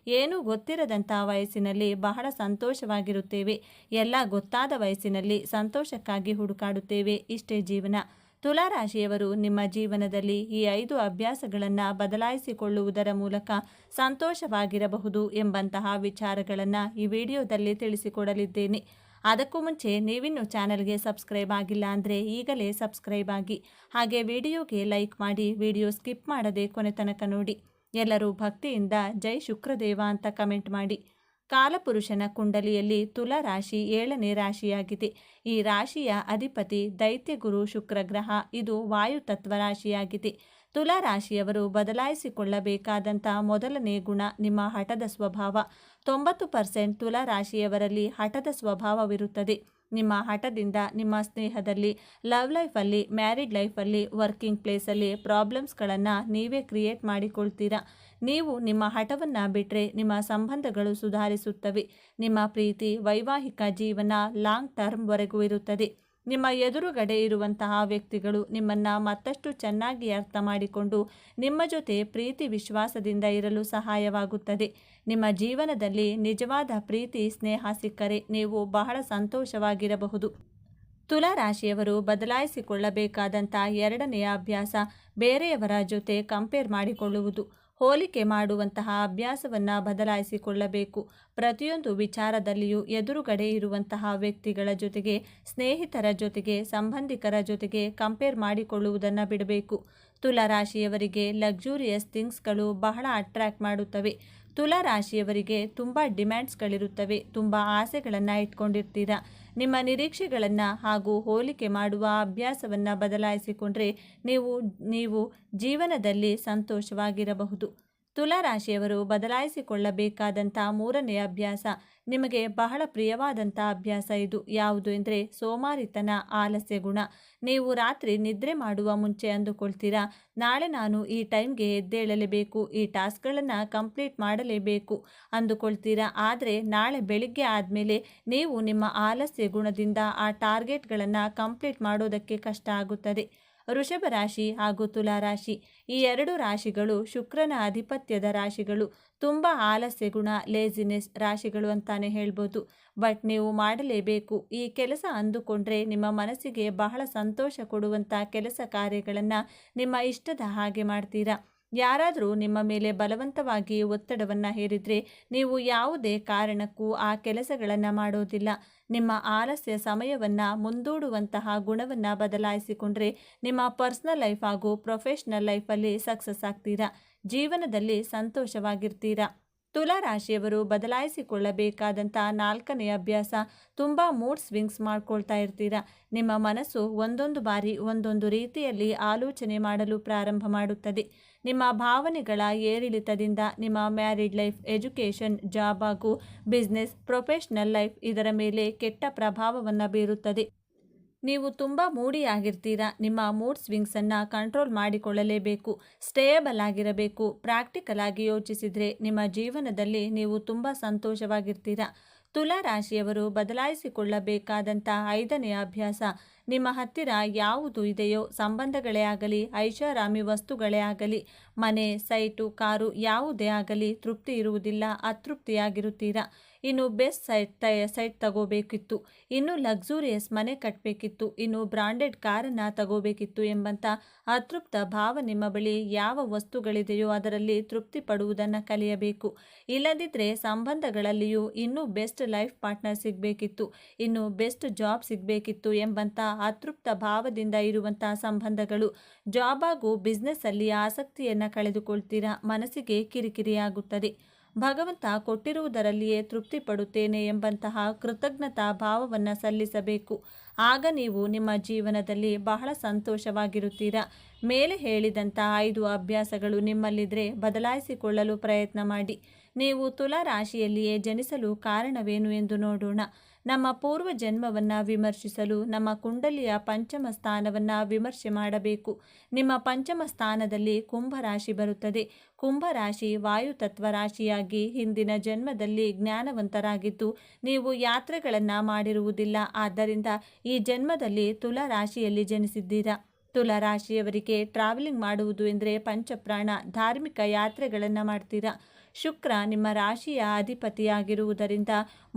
ಏನೂ ಗೊತ್ತಿರದಂಥ ವಯಸ್ಸಿನಲ್ಲಿ ಬಹಳ ಸಂತೋಷವಾಗಿರುತ್ತೇವೆ. ಎಲ್ಲ ಗೊತ್ತಾದ ವಯಸ್ಸಿನಲ್ಲಿ ಸಂತೋಷಕ್ಕಾಗಿ ಹುಡುಕಾಡುತ್ತೇವೆ. ಇಷ್ಟೇ ಜೀವನ. ತುಲಾ ರಾಶಿಯವರು ನಿಮ್ಮ ಜೀವನದಲ್ಲಿ ಈ 5 ಅಭ್ಯಾಸಗಳನ್ನು ಬದಲಾಯಿಸಿಕೊಳ್ಳುವುದರ ಮೂಲಕ ಸಂತೋಷವಾಗಿರಬಹುದು ಎಂಬಂತಹ ವಿಚಾರಗಳನ್ನು ಈ ವಿಡಿಯೋದಲ್ಲಿ ತಿಳಿಸಿಕೊಡಲಿದ್ದೇನೆ. ಅದಕ್ಕೂ ಮುಂಚೆ ನೀವಿನ್ನೂ ಚಾನಲ್ಗೆ ಸಬ್ಸ್ಕ್ರೈಬ್ ಆಗಿಲ್ಲ ಅಂದರೆ ಈಗಲೇ ಸಬ್ಸ್ಕ್ರೈಬ್ ಆಗಿ, ಹಾಗೆ ವಿಡಿಯೋಗೆ ಲೈಕ್ ಮಾಡಿ, ವಿಡಿಯೋ ಸ್ಕಿಪ್ ಮಾಡದೆ ಕೊನೆ ತನಕ ನೋಡಿ. ಎಲ್ಲರೂ ಭಕ್ತಿಯಿಂದ ಜೈ ಶುಕ್ರದೇವ ಅಂತ ಕಮೆಂಟ್ ಮಾಡಿ. ಕಾಲಪುರುಷನ ಕುಂಡಲಿಯಲ್ಲಿ ತುಲಾ ರಾಶಿ 7ನೇ ರಾಶಿಯಾಗಿದೆ. ಈ ರಾಶಿಯ ಅಧಿಪತಿ ದೈತ್ಯಗುರು ಶುಕ್ರ ಗ್ರಹ. ಇದು ವಾಯುತತ್ವ ರಾಶಿಯಾಗಿದೆ. ತುಲಾ ರಾಶಿಯವರು ಬದಲಾಯಿಸಿಕೊಳ್ಳಬೇಕಾದಂಥ ಮೊದಲನೇ ಗುಣ ನಿಮ್ಮ ಹಠದ ಸ್ವಭಾವ. 90% ತುಲಾ ರಾಶಿಯವರಲ್ಲಿ ಹಠದ ಸ್ವಭಾವವಿರುತ್ತದೆ. ನಿಮ್ಮ ಹಠದಿಂದ ನಿಮ್ಮ ಸ್ನೇಹದಲ್ಲಿ, ಲವ್ ಲೈಫಲ್ಲಿ, ಮ್ಯಾರಿಡ್ ಲೈಫಲ್ಲಿ, ವರ್ಕಿಂಗ್ ಪ್ಲೇಸಲ್ಲಿ ಪ್ರಾಬ್ಲಮ್ಸ್ಗಳನ್ನು ನೀವೇ ಕ್ರಿಯೇಟ್ ಮಾಡಿಕೊಳ್ತೀರಾ. ನೀವು ನಿಮ್ಮ ಹಠವನ್ನು ಬಿಟ್ಟರೆ ನಿಮ್ಮ ಸಂಬಂಧಗಳು ಸುಧಾರಿಸುತ್ತವೆ. ನಿಮ್ಮ ಪ್ರೀತಿ, ವೈವಾಹಿಕ ಜೀವನ ಲಾಂಗ್ ಟರ್ಮ್ವರೆಗೂ ಇರುತ್ತದೆ. ನಿಮ್ಮ ಎದುರುಗಡೆ ಇರುವಂತಹ ವ್ಯಕ್ತಿಗಳು ನಿಮ್ಮನ್ನು ಮತ್ತಷ್ಟು ಚೆನ್ನಾಗಿ ಅರ್ಥ ಮಾಡಿಕೊಂಡು ನಿಮ್ಮ ಜೊತೆ ಪ್ರೀತಿ ವಿಶ್ವಾಸದಿಂದ ಇರಲು ಸಹಾಯವಾಗುತ್ತದೆ. ನಿಮ್ಮ ಜೀವನದಲ್ಲಿ ನಿಜವಾದ ಪ್ರೀತಿ ಸ್ನೇಹ ಸಿಕ್ಕರೆ ನೀವು ಬಹಳ ಸಂತೋಷವಾಗಿರಬಹುದು. ತುಲಾ ರಾಶಿಯವರು ಬದಲಾಯಿಸಿಕೊಳ್ಳಬೇಕಾದಂಥ 2ನೆಯ ಅಭ್ಯಾಸ ಬೇರೆಯವರ ಜೊತೆ ಕಂಪೇರ್ ಮಾಡಿಕೊಳ್ಳುವುದು. ಹೋಲಿಕೆ ಮಾಡುವಂತಹ ಅಭ್ಯಾಸವನ್ನು ಬದಲಾಯಿಸಿಕೊಳ್ಳಬೇಕು. ಪ್ರತಿಯೊಂದು ವಿಚಾರದಲ್ಲಿಯೂ ಎದುರುಗಡೆ ಇರುವಂತಹ ವ್ಯಕ್ತಿಗಳ ಜೊತೆಗೆ, ಸ್ನೇಹಿತರ ಜೊತೆಗೆ, ಸಂಬಂಧಿಕರ ಜೊತೆಗೆ ಕಂಪೇರ್ ಮಾಡಿಕೊಳ್ಳುವುದನ್ನು ಬಿಡಬೇಕು. ತುಲಾ ರಾಶಿಯವರಿಗೆ ಲಕ್ಸುರಿಯಸ್ ಥಿಂಗ್ಸ್ಗಳು ಬಹಳ ಅಟ್ರ್ಯಾಕ್ಟ್ ಮಾಡುತ್ತವೆ. ತುಲಾ ರಾಶಿಯವರಿಗೆ ತುಂಬ ಡಿಮ್ಯಾಂಡ್ಸ್ಗಳಿರುತ್ತವೆ. ತುಂಬ ಆಸೆಗಳನ್ನು ಇಟ್ಕೊಂಡಿರ್ತೀರಾ. ನಿಮ್ಮ ನಿರೀಕ್ಷೆಗಳನ್ನು ಹಾಗೂ ಹೋಲಿಕೆ ಮಾಡುವ ಅಭ್ಯಾಸವನ್ನು ಬದಲಾಯಿಸಿಕೊಂಡ್ರೆ ನೀವು ಜೀವನದಲ್ಲಿ ಸಂತೋಷವಾಗಿರಬಹುದು. ತುಲಾ ರಾಶಿಯವರು ಬದಲಾಯಿಸಿಕೊಳ್ಳಬೇಕಾದಂಥ 3ನೇ ಅಭ್ಯಾಸ ನಿಮಗೆ ಬಹಳ ಪ್ರಿಯವಾದಂಥ ಅಭ್ಯಾಸ ಇದು. ಯಾವುದು ಎಂದರೆ ಸೋಮಾರಿತನ, ಆಲಸ್ಯ ಗುಣ. ನೀವು ರಾತ್ರಿ ನಿದ್ರೆ ಮಾಡುವ ಮುಂಚೆ ಅಂದುಕೊಳ್ತೀರಾ, ನಾಳೆ ನಾನು ಈ ಟೈಮ್ಗೆ ಎದ್ದೇಳಲೇಬೇಕು, ಈ ಟಾಸ್ಕ್ಗಳನ್ನು ಕಂಪ್ಲೀಟ್ ಮಾಡಲೇಬೇಕು ಅಂದುಕೊಳ್ತೀರಾ. ಆದರೆ ನಾಳೆ ಬೆಳಿಗ್ಗೆ ಆದಮೇಲೆ ನೀವು ನಿಮ್ಮ ಆಲಸ್ಯ ಗುಣದಿಂದ ಆ ಟಾರ್ಗೆಟ್ಗಳನ್ನು ಕಂಪ್ಲೀಟ್ ಮಾಡೋದಕ್ಕೆ ಕಷ್ಟ ಆಗುತ್ತದೆ. ವೃಷಭ ರಾಶಿ ಹಾಗೂ ತುಲಾ ರಾಶಿ ಈ 2 ರಾಶಿಗಳು ಶುಕ್ರನ ಆಧಿಪತ್ಯದ ರಾಶಿಗಳು. ತುಂಬ ಆಲಸ್ಯ ಗುಣ, ಲೇಜಿನೆಸ್ ರಾಶಿಗಳು ಅಂತಾನೆ ಹೇಳ್ಬೋದು. ಬಟ್ ನೀವು ಮಾಡಲೇಬೇಕು. ಈ ಕೆಲಸ ಅಂದುಕೊಂಡ್ರೆ ನಿಮ್ಮ ಮನಸ್ಸಿಗೆ ಬಹಳ ಸಂತೋಷ ಕೊಡುವಂಥ ಕೆಲಸ ಕಾರ್ಯಗಳನ್ನು ನಿಮ್ಮ ಇಷ್ಟದ ಹಾಗೆ ಮಾಡ್ತೀರಾ. ಯಾರಾದರೂ ನಿಮ್ಮ ಮೇಲೆ ಬಲವಂತವಾಗಿ ಒತ್ತಡವನ್ನು ಹೇರಿದರೆ ನೀವು ಯಾವುದೇ ಕಾರಣಕ್ಕೂ ಆ ಕೆಲಸಗಳನ್ನು ಮಾಡೋದಿಲ್ಲ. ನಿಮ್ಮ ಆಲಸ್ಯ ಸಮಯವನ್ನು ಮುಂದೂಡುವಂತಹ ಗುಣವನ್ನು ಬದಲಾಯಿಸಿಕೊಂಡ್ರೆ ನಿಮ್ಮ ಪರ್ಸ್ನಲ್ ಲೈಫ್ ಹಾಗೂ ಪ್ರೊಫೆಷ್ನಲ್ ಲೈಫಲ್ಲಿ ಸಕ್ಸಸ್ ಆಗ್ತೀರಾ. ಜೀವನದಲ್ಲಿ ಸಂತೋಷವಾಗಿರ್ತೀರಾ. ತುಲಾ ರಾಶಿಯವರು ಬದಲಾಯಿಸಿಕೊಳ್ಳಬೇಕಾದಂಥ 4ನೇ ಅಭ್ಯಾಸ ತುಂಬ ಮೂಡ್ ಸ್ವಿಂಗ್ಸ್ ಮಾಡ್ಕೊಳ್ತಾ ಇರ್ತೀರಾ. ನಿಮ್ಮ ಮನಸ್ಸು ಒಂದೊಂದು ಬಾರಿ ಒಂದೊಂದು ರೀತಿಯಲ್ಲಿ ಆಲೋಚನೆ ಮಾಡಲು ಪ್ರಾರಂಭ ಮಾಡುತ್ತದೆ. ನಿಮ್ಮ ಭಾವನೆಗಳ ಏರಿಳಿತದಿಂದ ನಿಮ್ಮ ಮ್ಯಾರಿಡ್ ಲೈಫ್, ಎಜುಕೇಷನ್, ಜಾಬ್ ಹಾಗೂ ಬಿಸ್ನೆಸ್, ಪ್ರೊಫೆಷ್ನಲ್ ಲೈಫ್ ಇದರ ಮೇಲೆ ಕೆಟ್ಟ ಪ್ರಭಾವವನ್ನು ಬೀರುತ್ತದೆ. ನೀವು ತುಂಬ ಮೂಡಿಯಾಗಿರ್ತೀರಾ. ನಿಮ್ಮ ಮೂಡ್ ಸ್ವಿಂಗ್ಸನ್ನು ಕಂಟ್ರೋಲ್ ಮಾಡಿಕೊಳ್ಳಲೇಬೇಕು. ಸ್ಟೇಯಬಲ್ ಆಗಿರಬೇಕು. ಪ್ರಾಕ್ಟಿಕಲ್ ಆಗಿ ಯೋಚಿಸಿದರೆ ನಿಮ್ಮ ಜೀವನದಲ್ಲಿ ನೀವು ತುಂಬ ಸಂತೋಷವಾಗಿರ್ತೀರಾ. ತುಲಾ ರಾಶಿಯವರು ಬದಲಾಯಿಸಿಕೊಳ್ಳಬೇಕಾದಂಥ 5ನೇ ಅಭ್ಯಾಸ ನಿಮ್ಮ ಹತ್ತಿರ ಯಾವುದು ಇದೆಯೋ, ಸಂಬಂಧಗಳೇ ಆಗಲಿ, ಐಷಾರಾಮಿ ವಸ್ತುಗಳೇ ಆಗಲಿ, ಮನೆ, ಸೈಟು, ಕಾರು ಯಾವುದೇ ಆಗಲಿ ತೃಪ್ತಿ ಇರುವುದಿಲ್ಲ. ಅತೃಪ್ತಿಯಾಗಿರುತ್ತೀರಾ. ಇನ್ನು ಬೆಸ್ಟ್ ಸೈಟ್ ತಗೋಬೇಕಿತ್ತು, ಇನ್ನು ಲಕ್ಸುರಿಯಸ್ ಮನೆ ಕಟ್ಟಬೇಕಿತ್ತು, ಇನ್ನು ಬ್ರಾಂಡೆಡ್ ಕಾರನ್ನು ತಗೋಬೇಕಿತ್ತು ಎಂಬಂಥ ಅತೃಪ್ತ ಭಾವ ನಿಮ್ಮ ಬಳಿ ಯಾವ ವಸ್ತುಗಳಿದೆಯೋ ಅದರಲ್ಲಿ ತೃಪ್ತಿ ಪಡುವುದನ್ನು ಕಲಿಯಬೇಕು. ಇಲ್ಲದಿದ್ದರೆ ಸಂಬಂಧಗಳಲ್ಲಿಯೂ ಇನ್ನೂ ಬೆಸ್ಟ್ ಲೈಫ್ ಪಾರ್ಟ್ನರ್ ಸಿಗಬೇಕಿತ್ತು, ಇನ್ನು ಬೆಸ್ಟ್ ಜಾಬ್ ಸಿಗಬೇಕಿತ್ತು ಎಂಬಂಥ ಅತೃಪ್ತ ಭಾವದಿಂದ ಇರುವಂಥ ಸಂಬಂಧಗಳು. ಜಾಬ್ ಹಾಗೂ ಬಿಸ್ನೆಸ್ಸಲ್ಲಿ ಆಸಕ್ತಿಯನ್ನು ಕಳೆದುಕೊಳ್ತೀರಾ. ಮನಸ್ಸಿಗೆ ಕಿರಿಕಿರಿಯಾಗುತ್ತದೆ. ಭಗವಂತ ಕೊಟ್ಟಿರುವುದರಲ್ಲಿಯೇ ತೃಪ್ತಿ ಪಡುತ್ತೇನೆ ಎಂಬಂತಹ ಕೃತಜ್ಞತಾ ಭಾವವನ್ನು ಸಲ್ಲಿಸಬೇಕು. ಆಗ ನೀವು ನಿಮ್ಮ ಜೀವನದಲ್ಲಿ ಬಹಳ ಸಂತೋಷವಾಗಿರುತ್ತೀರಾ. ಮೇಲೆ ಹೇಳಿದಂಥ 5 ಅಭ್ಯಾಸಗಳು ನಿಮ್ಮಲ್ಲಿದ್ದರೆ ಬದಲಾಯಿಸಿಕೊಳ್ಳಲು ಪ್ರಯತ್ನ ಮಾಡಿ. ನೀವು ತುಲಾ ರಾಶಿಯಲ್ಲಿಯೇ ಜನಿಸಲು ಕಾರಣವೇನು ಎಂದು ನೋಡೋಣ. ನಮ್ಮ ಪೂರ್ವ ಜನ್ಮವನ್ನು ವಿಮರ್ಶಿಸಲು ನಮ್ಮ ಕುಂಡಲಿಯ ಪಂಚಮ ಸ್ಥಾನವನ್ನು ವಿಮರ್ಶೆ ಮಾಡಬೇಕು. ನಿಮ್ಮ ಪಂಚಮ ಸ್ಥಾನದಲ್ಲಿ ಕುಂಭರಾಶಿ ಬರುತ್ತದೆ. ಕುಂಭರಾಶಿ ವಾಯುತತ್ವ ರಾಶಿಯಾಗಿ ಹಿಂದಿನ ಜನ್ಮದಲ್ಲಿ ಜ್ಞಾನವಂತರಾಗಿದ್ದು ನೀವು ಯಾತ್ರೆಗಳನ್ನು ಮಾಡಿರುವುದಿಲ್ಲ. ಆದ್ದರಿಂದ ಈ ಜನ್ಮದಲ್ಲಿ ತುಲಾ ರಾಶಿಯಲ್ಲಿ ಜನಿಸಿದ್ದೀರಾ. ತುಲಾ ರಾಶಿಯವರಿಗೆ ಟ್ರಾವೆಲಿಂಗ್ ಮಾಡುವುದು ಎಂದರೆ ಪಂಚಪ್ರಾಣ. ಧಾರ್ಮಿಕ ಯಾತ್ರೆಗಳನ್ನು ಮಾಡ್ತೀರಾ. ಶುಕ್ರ ನಿಮ್ಮ ರಾಶಿಯ ಅಧಿಪತಿಯಾಗಿರುವುದರಿಂದ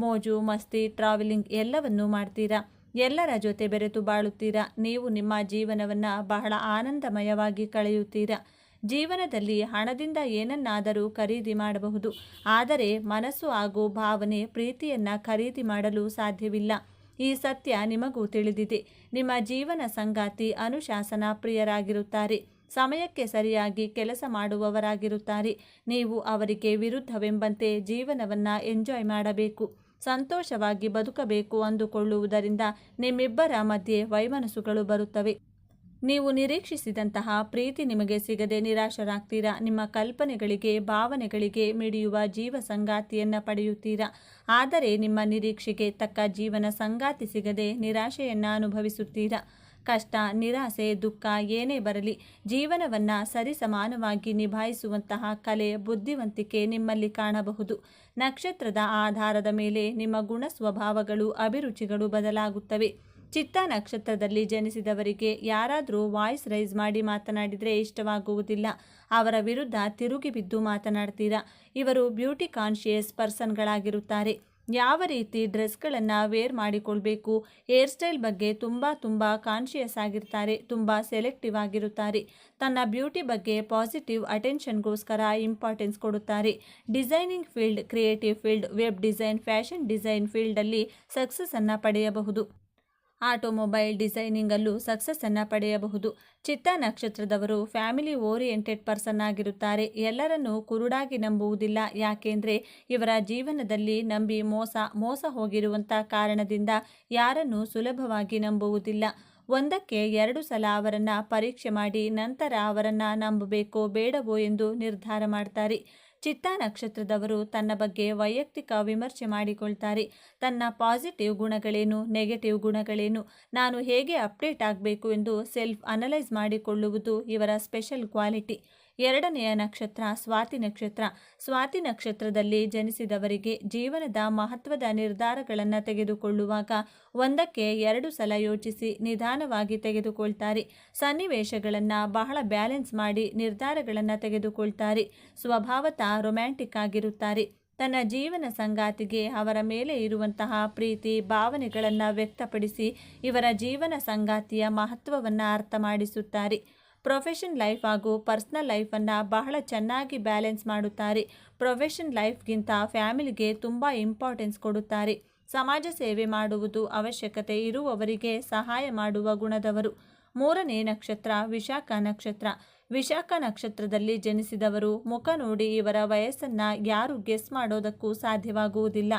ಮೋಜು ಮಸ್ತಿ ಟ್ರಾವೆಲಿಂಗ್ ಎಲ್ಲವನ್ನೂ ಮಾಡ್ತೀರಾ. ಎಲ್ಲರ ಜೊತೆ ಬೆರೆತು ಬಾಳುತ್ತೀರಾ. ನೀವು ನಿಮ್ಮ ಜೀವನವನ್ನು ಬಹಳ ಆನಂದಮಯವಾಗಿ ಕಳೆಯುತ್ತೀರಾ. ಜೀವನದಲ್ಲಿ ಹಣದಿಂದ ಏನನ್ನಾದರೂ ಖರೀದಿ ಮಾಡಬಹುದು, ಆದರೆ ಮನಸ್ಸು ಹಾಗೂ ಭಾವನೆ ಪ್ರೀತಿಯನ್ನು ಖರೀದಿ ಮಾಡಲು ಸಾಧ್ಯವಿಲ್ಲ. ಈ ಸತ್ಯ ನಿಮಗೂ ತಿಳಿದಿದೆ. ನಿಮ್ಮ ಜೀವನ ಸಂಗಾತಿ ಅನುಶಾಸನ ಪ್ರಿಯರಾಗಿರುತ್ತಾರೆ. ಸಮಯಕ್ಕೆ ಸರಿಯಾಗಿ ಕೆಲಸ ಮಾಡುವವರಾಗಿರುತ್ತಾರೆ. ನೀವು ಅವರಿಗೆ ವಿರುದ್ಧವೆಂಬಂತೆ ಜೀವನವನ್ನು ಎಂಜಾಯ್ ಮಾಡಬೇಕು, ಸಂತೋಷವಾಗಿ ಬದುಕಬೇಕು ಅಂದುಕೊಳ್ಳುವುದರಿಂದ ನಿಮ್ಮಿಬ್ಬರ ಮಧ್ಯೆ ವೈಮನಸ್ಸುಗಳು ಬರುತ್ತವೆ. ನೀವು ನಿರೀಕ್ಷಿಸಿದಂತಹ ಪ್ರೀತಿ ನಿಮಗೆ ಸಿಗದೆ ನಿರಾಶರಾಗ್ತೀರಾ. ನಿಮ್ಮ ಕಲ್ಪನೆಗಳಿಗೆ ಭಾವನೆಗಳಿಗೆ ಮಿಡಿಯುವ ಜೀವ ಸಂಗಾತಿಯನ್ನು ಪಡೆಯುತ್ತೀರಾ. ಆದರೆ ನಿಮ್ಮ ನಿರೀಕ್ಷೆಗೆ ತಕ್ಕ ಜೀವನ ಸಂಗಾತಿ ಸಿಗದೆ ನಿರಾಶೆಯನ್ನು ಅನುಭವಿಸುತ್ತೀರಾ. ಕಷ್ಟ, ನಿರಾಸೆ, ದುಃಖ ಏನೇ ಬರಲಿ ಜೀವನವನ್ನು ಸರಿಸಮಾನವಾಗಿ ನಿಭಾಯಿಸುವಂತಹ ಕಲೆ, ಬುದ್ಧಿವಂತಿಕೆ ನಿಮ್ಮಲ್ಲಿ ಕಾಣಬಹುದು. ನಕ್ಷತ್ರದ ಆಧಾರದ ಮೇಲೆ ನಿಮ್ಮ ಗುಣ ಸ್ವಭಾವಗಳು, ಅಭಿರುಚಿಗಳು ಬದಲಾಗುತ್ತವೆ. ಚಿತ್ತಾ ನಕ್ಷತ್ರದಲ್ಲಿ ಜನಿಸಿದವರಿಗೆ ಯಾರಾದರೂ ವಾಯ್ಸ್ ರೈಸ್ ಮಾಡಿ ಮಾತನಾಡಿದರೆ ಇಷ್ಟವಾಗುವುದಿಲ್ಲ. ಅವರ ವಿರುದ್ಧ ತಿರುಗಿ ಬಿದ್ದು ಮಾತನಾಡ್ತೀರಾ. ಇವರು ಬ್ಯೂಟಿ ಕಾನ್ಷಿಯಸ್ ಪರ್ಸನ್ಗಳಾಗಿರುತ್ತಾರೆ. ಯಾವ ರೀತಿ ಡ್ರೆಸ್ಗಳನ್ನು ವೇರ್ ಮಾಡಿಕೊಳ್ಬೇಕು, ಹೇರ್ ಸ್ಟೈಲ್ ಬಗ್ಗೆ ತುಂಬ ಕಾನ್ಷಿಯಸ್ ಆಗಿರ್ತಾರೆ. ತುಂಬ ಸೆಲೆಕ್ಟಿವ್ ಆಗಿರುತ್ತಾರೆ. ತನ್ನ ಬ್ಯೂಟಿ ಬಗ್ಗೆ ಪಾಸಿಟಿವ್ ಅಟೆನ್ಷನ್ಗೋಸ್ಕರ ಇಂಪಾರ್ಟೆನ್ಸ್ ಕೊಡುತ್ತಾರೆ. Designing field, creative field, web design, fashion design ಫೀಲ್ಡಲ್ಲಿ ಸಕ್ಸಸ್ಸನ್ನು ಪಡೆಯಬಹುದು. ಆಟೋಮೊಬೈಲ್ ಡಿಸೈನಿಂಗಲ್ಲೂ ಸಕ್ಸಸ್ಸನ್ನು ಪಡೆಯಬಹುದು. ಚಿತ್ತಾ ನಕ್ಷತ್ರದವರು ಫ್ಯಾಮಿಲಿ ಓರಿಯೆಂಟೆಡ್ ಪರ್ಸನ್ ಆಗಿರುತ್ತಾರೆ. ಎಲ್ಲರನ್ನೂ ಕುರುಡಾಗಿ ನಂಬುವುದಿಲ್ಲ. ಯಾಕೆಂದರೆ ಇವರ ಜೀವನದಲ್ಲಿ ನಂಬಿ ಮೋಸ ಹೋಗಿರುವಂಥ ಕಾರಣದಿಂದ ಯಾರನ್ನೂ ಸುಲಭವಾಗಿ ನಂಬುವುದಿಲ್ಲ. ಒಂದಕ್ಕೆ 2 ಸಲ ಅವರನ್ನು ಪರೀಕ್ಷೆ ಮಾಡಿ ನಂತರ ಅವರನ್ನು ನಂಬಬೇಕೋ ಬೇಡವೋ ಎಂದು ನಿರ್ಧಾರ ಮಾಡ್ತಾರೆ. ಚಿತ್ತಾ ನಕ್ಷತ್ರದವರು ತನ್ನ ಬಗ್ಗೆ ವೈಯಕ್ತಿಕ ವಿಮರ್ಶೆ ಮಾಡಿಕೊಳ್ತಾರೆ. ತನ್ನ ಪಾಸಿಟಿವ್ ಗುಣಗಳೇನು, ನೆಗೆಟಿವ್ ಗುಣಗಳೇನು, ನಾನು ಹೇಗೆ ಅಪ್ಡೇಟ್ ಆಗಬೇಕು ಎಂದು ಸೆಲ್ಫ್ ಅನಲೈಸ್ ಮಾಡಿಕೊಳ್ಳುವುದು ಇವರ ಸ್ಪೆಷಲ್ ಕ್ವಾಲಿಟಿ. ಎರಡನೆಯ ನಕ್ಷತ್ರ ಸ್ವಾತಿ ನಕ್ಷತ್ರ. ಸ್ವಾತಿ ನಕ್ಷತ್ರದಲ್ಲಿ ಜನಿಸಿದವರಿಗೆ ಜೀವನದ ಮಹತ್ವದ ನಿರ್ಧಾರಗಳನ್ನು ತೆಗೆದುಕೊಳ್ಳುವಾಗ ಒಂದಕ್ಕೆ 2 ಸಲ ಯೋಚಿಸಿ ನಿಧಾನವಾಗಿ ತೆಗೆದುಕೊಳ್ತಾರೆ. ಸನ್ನಿವೇಶಗಳನ್ನು ಬಹಳ ಬ್ಯಾಲೆನ್ಸ್ ಮಾಡಿ ನಿರ್ಧಾರಗಳನ್ನು ತೆಗೆದುಕೊಳ್ತಾರೆ. ಸ್ವಭಾವತಃ ರೊಮ್ಯಾಂಟಿಕ್ ಆಗಿರುತ್ತಾರೆ. ತನ್ನ ಜೀವನ ಸಂಗಾತಿಗೆ ಅವರ ಮೇಲೆ ಇರುವಂತಹ ಪ್ರೀತಿ ಭಾವನೆಗಳನ್ನು ವ್ಯಕ್ತಪಡಿಸಿ ಇವರ ಜೀವನ ಸಂಗಾತಿಯ ಮಹತ್ವವನ್ನು ಅರ್ಥ ಮಾಡಿಸುತ್ತಾರೆ. ಪ್ರೊಫೆಷನ್ ಲೈಫ್ ಹಾಗೂ ಪರ್ಸ್ನಲ್ ಲೈಫನ್ನು ಬಹಳ ಚೆನ್ನಾಗಿ ಬ್ಯಾಲೆನ್ಸ್ ಮಾಡುತ್ತಾರೆ. ಪ್ರೊಫೆಷನ್ ಲೈಫ್ಗಿಂತ ಫ್ಯಾಮಿಲಿಗೆ ತುಂಬ ಇಂಪಾರ್ಟೆನ್ಸ್ ಕೊಡುತ್ತಾರೆ. ಸಮಾಜ ಸೇವೆ ಮಾಡುವುದು ಅವಶ್ಯಕತೆ ಇರುವವರಿಗೆ ಸಹಾಯ ಮಾಡುವ ಗುಣದವರು. ಮೂರನೇ ನಕ್ಷತ್ರ ವಿಶಾಖ ನಕ್ಷತ್ರ. ವಿಶಾಖ ನಕ್ಷತ್ರದಲ್ಲಿ ಜನಿಸಿದವರು ಮುಖ ನೋಡಿ ಇವರ ವಯಸ್ಸನ್ನು ಯಾರು ಗೆಸ್ ಮಾಡೋದಕ್ಕೂ ಸಾಧ್ಯವಾಗುವುದಿಲ್ಲ.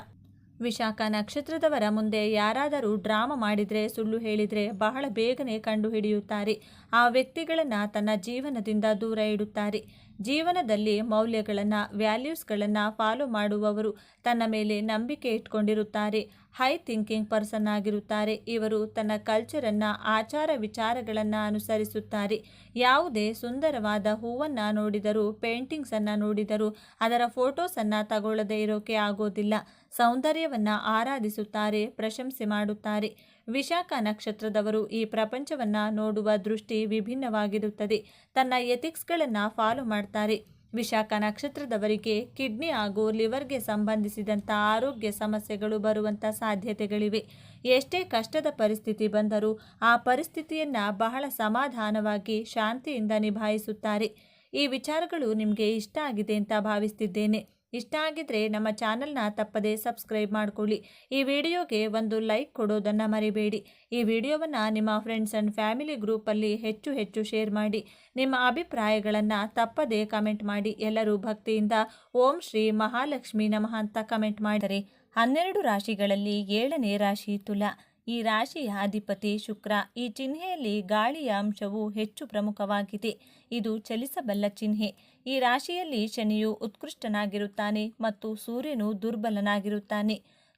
ವಿಶಾಖ ನಕ್ಷತ್ರದವರ ಮುಂದೆ ಯಾರಾದರೂ ಡ್ರಾಮಾ ಮಾಡಿದರೆ, ಸುಳ್ಳು ಹೇಳಿದರೆ ಬಹಳ ಬೇಗನೆ ಕಂಡುಹಿಡಿಯುತ್ತಾರೆ. ಆ ವ್ಯಕ್ತಿಗಳನ್ನು ತನ್ನ ಜೀವನದಿಂದ ದೂರ ಇಡುತ್ತಾರೆ. ಜೀವನದಲ್ಲಿ ಮೌಲ್ಯಗಳನ್ನು, ವ್ಯಾಲ್ಯೂಸ್ಗಳನ್ನು ಫಾಲೋ ಮಾಡುವವರು. ತನ್ನ ಮೇಲೆ ನಂಬಿಕೆ ಇಟ್ಕೊಂಡಿರುತ್ತಾರೆ. ಹೈ ಥಿಂಕಿಂಗ್ ಪರ್ಸನ್ ಆಗಿರುತ್ತಾರೆ. ಇವರು ತನ್ನ ಕಲ್ಚರನ್ನು, ಆಚಾರ ವಿಚಾರಗಳನ್ನು ಅನುಸರಿಸುತ್ತಾರೆ. ಯಾವುದೇ ಸುಂದರವಾದ ಹೂವನ್ನು ನೋಡಿದರೂ, ಪೇಂಟಿಂಗ್ಸನ್ನು ನೋಡಿದರೂ ಅದರ ಫೋಟೋಸನ್ನು ತಗೊಳ್ಳದೇ ಇರೋಕೆ ಆಗೋದಿಲ್ಲ. ಸೌಂದರ್ಯವನ್ನು ಆರಾಧಿಸುತ್ತಾರೆ, ಪ್ರಶಂಸೆ ಮಾಡುತ್ತಾರೆ. ವಿಶಾಖ ನಕ್ಷತ್ರದವರು ಈ ಪ್ರಪಂಚವನ್ನು ನೋಡುವ ದೃಷ್ಟಿ ವಿಭಿನ್ನವಾಗಿರುತ್ತದೆ. ತನ್ನ ಎಥಿಕ್ಸ್ಗಳನ್ನು ಫಾಲೋ ಮಾಡ್ತಾರೆ. ವಿಶಾಖ ನಕ್ಷತ್ರದವರಿಗೆ ಕಿಡ್ನಿ ಹಾಗೂ ಲಿವರ್ಗೆ ಸಂಬಂಧಿಸಿದಂಥ ಆರೋಗ್ಯ ಸಮಸ್ಯೆಗಳು ಬರುವಂಥ ಸಾಧ್ಯತೆಗಳಿವೆ. ಎಷ್ಟೇ ಕಷ್ಟದ ಪರಿಸ್ಥಿತಿ ಬಂದರೂ ಆ ಪರಿಸ್ಥಿತಿಯನ್ನು ಬಹಳ ಸಮಾಧಾನವಾಗಿ ಶಾಂತಿಯಿಂದ ನಿಭಾಯಿಸುತ್ತಾರೆ. ಈ ವಿಚಾರಗಳು ನಿಮಗೆ ಇಷ್ಟ ಆಗಿದೆ ಅಂತ ಭಾವಿಸ್ತಿದ್ದೇನೆ. ಇಷ್ಟ ಆಗಿದ್ರೆ ನಮ್ಮ ಚಾನಲ್ನ ತಪ್ಪದೇ ಸಬ್ಸ್ಕ್ರೈಬ್ ಮಾಡಿಕೊಳ್ಳಿ. ಈ ವಿಡಿಯೋಗೆ ಒಂದು ಲೈಕ್ ಕೊಡೋದನ್ನು ಮರಿಬೇಡಿ. ಈ ವಿಡಿಯೋವನ್ನು ನಿಮ್ಮ ಫ್ರೆಂಡ್ಸ್ ಆ್ಯಂಡ್ ಫ್ಯಾಮಿಲಿ ಗ್ರೂಪಲ್ಲಿ ಹೆಚ್ಚು ಶೇರ್ ಮಾಡಿ. ನಿಮ್ಮ ಅಭಿಪ್ರಾಯಗಳನ್ನು ತಪ್ಪದೇ ಕಮೆಂಟ್ ಮಾಡಿ. ಎಲ್ಲರೂ ಭಕ್ತಿಯಿಂದ ಓಂ ಶ್ರೀ ಮಹಾಲಕ್ಷ್ಮಿ ನಮಃ ಅಂತ ಕಮೆಂಟ್ ಮಾಡಿದರೆ 12 ರಾಶಿಗಳಲ್ಲಿ 7ನೇ ರಾಶಿ ತುಲಾ. ಈ ರಾಶಿಯ ಅಧಿಪತಿ ಶುಕ್ರ. ಈ ಚಿಹ್ನೆಯಲ್ಲಿ ಗಾಳಿಯ ಅಂಶವು ಹೆಚ್ಚು ಪ್ರಮುಖವಾಗಿದೆ. ಇದು ಚಲಿಸಬಲ್ಲ ಚಿಹ್ನೆ. ಈ ರಾಶಿಯಲ್ಲಿ ಶನಿಯು ಉತ್ಕೃಷ್ಟನಾಗಿರುತ್ತಾನೆ ಮತ್ತು ಸೂರ್ಯನು ದುರ್ಬಲನಾಗಿರುತ್ತಾನೆ.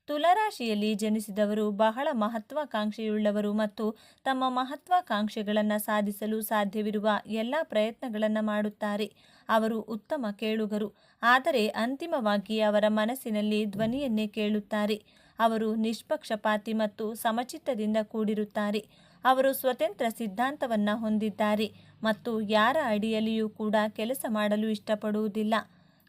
ತುಲಾರಾಶಿಯಲ್ಲಿ ಜನಿಸಿದವರು ಬಹಳ ಮಹತ್ವಾಕಾಂಕ್ಷೆಯುಳ್ಳವರು ಮತ್ತು ತಮ್ಮ ಮಹತ್ವಾಕಾಂಕ್ಷೆಗಳನ್ನು ಸಾಧಿಸಲು ಸಾಧ್ಯವಿರುವ ಎಲ್ಲ ಪ್ರಯತ್ನಗಳನ್ನು ಮಾಡುತ್ತಾರೆ. ಅವರು ಉತ್ತಮ ಕೇಳುಗರು, ಆದರೆ ಅಂತಿಮವಾಗಿ ಅವರ ಮನಸ್ಸಿನಲ್ಲಿ ಧ್ವನಿಯನ್ನೇ ಕೇಳುತ್ತಾರೆ. ಅವರು ನಿಷ್ಪಕ್ಷಪಾತಿ ಮತ್ತು ಸಮಚಿತ್ತದಿಂದ ಕೂಡಿರುತ್ತಾರೆ. ಅವರು ಸ್ವತಂತ್ರ ಸಿದ್ಧಾಂತವನ್ನು ಹೊಂದಿದ್ದಾರೆ ಮತ್ತು ಯಾರ ಅಡಿಯಲ್ಲಿಯೂ ಕೂಡ ಕೆಲಸ ಮಾಡಲು ಇಷ್ಟಪಡುವುದಿಲ್ಲ.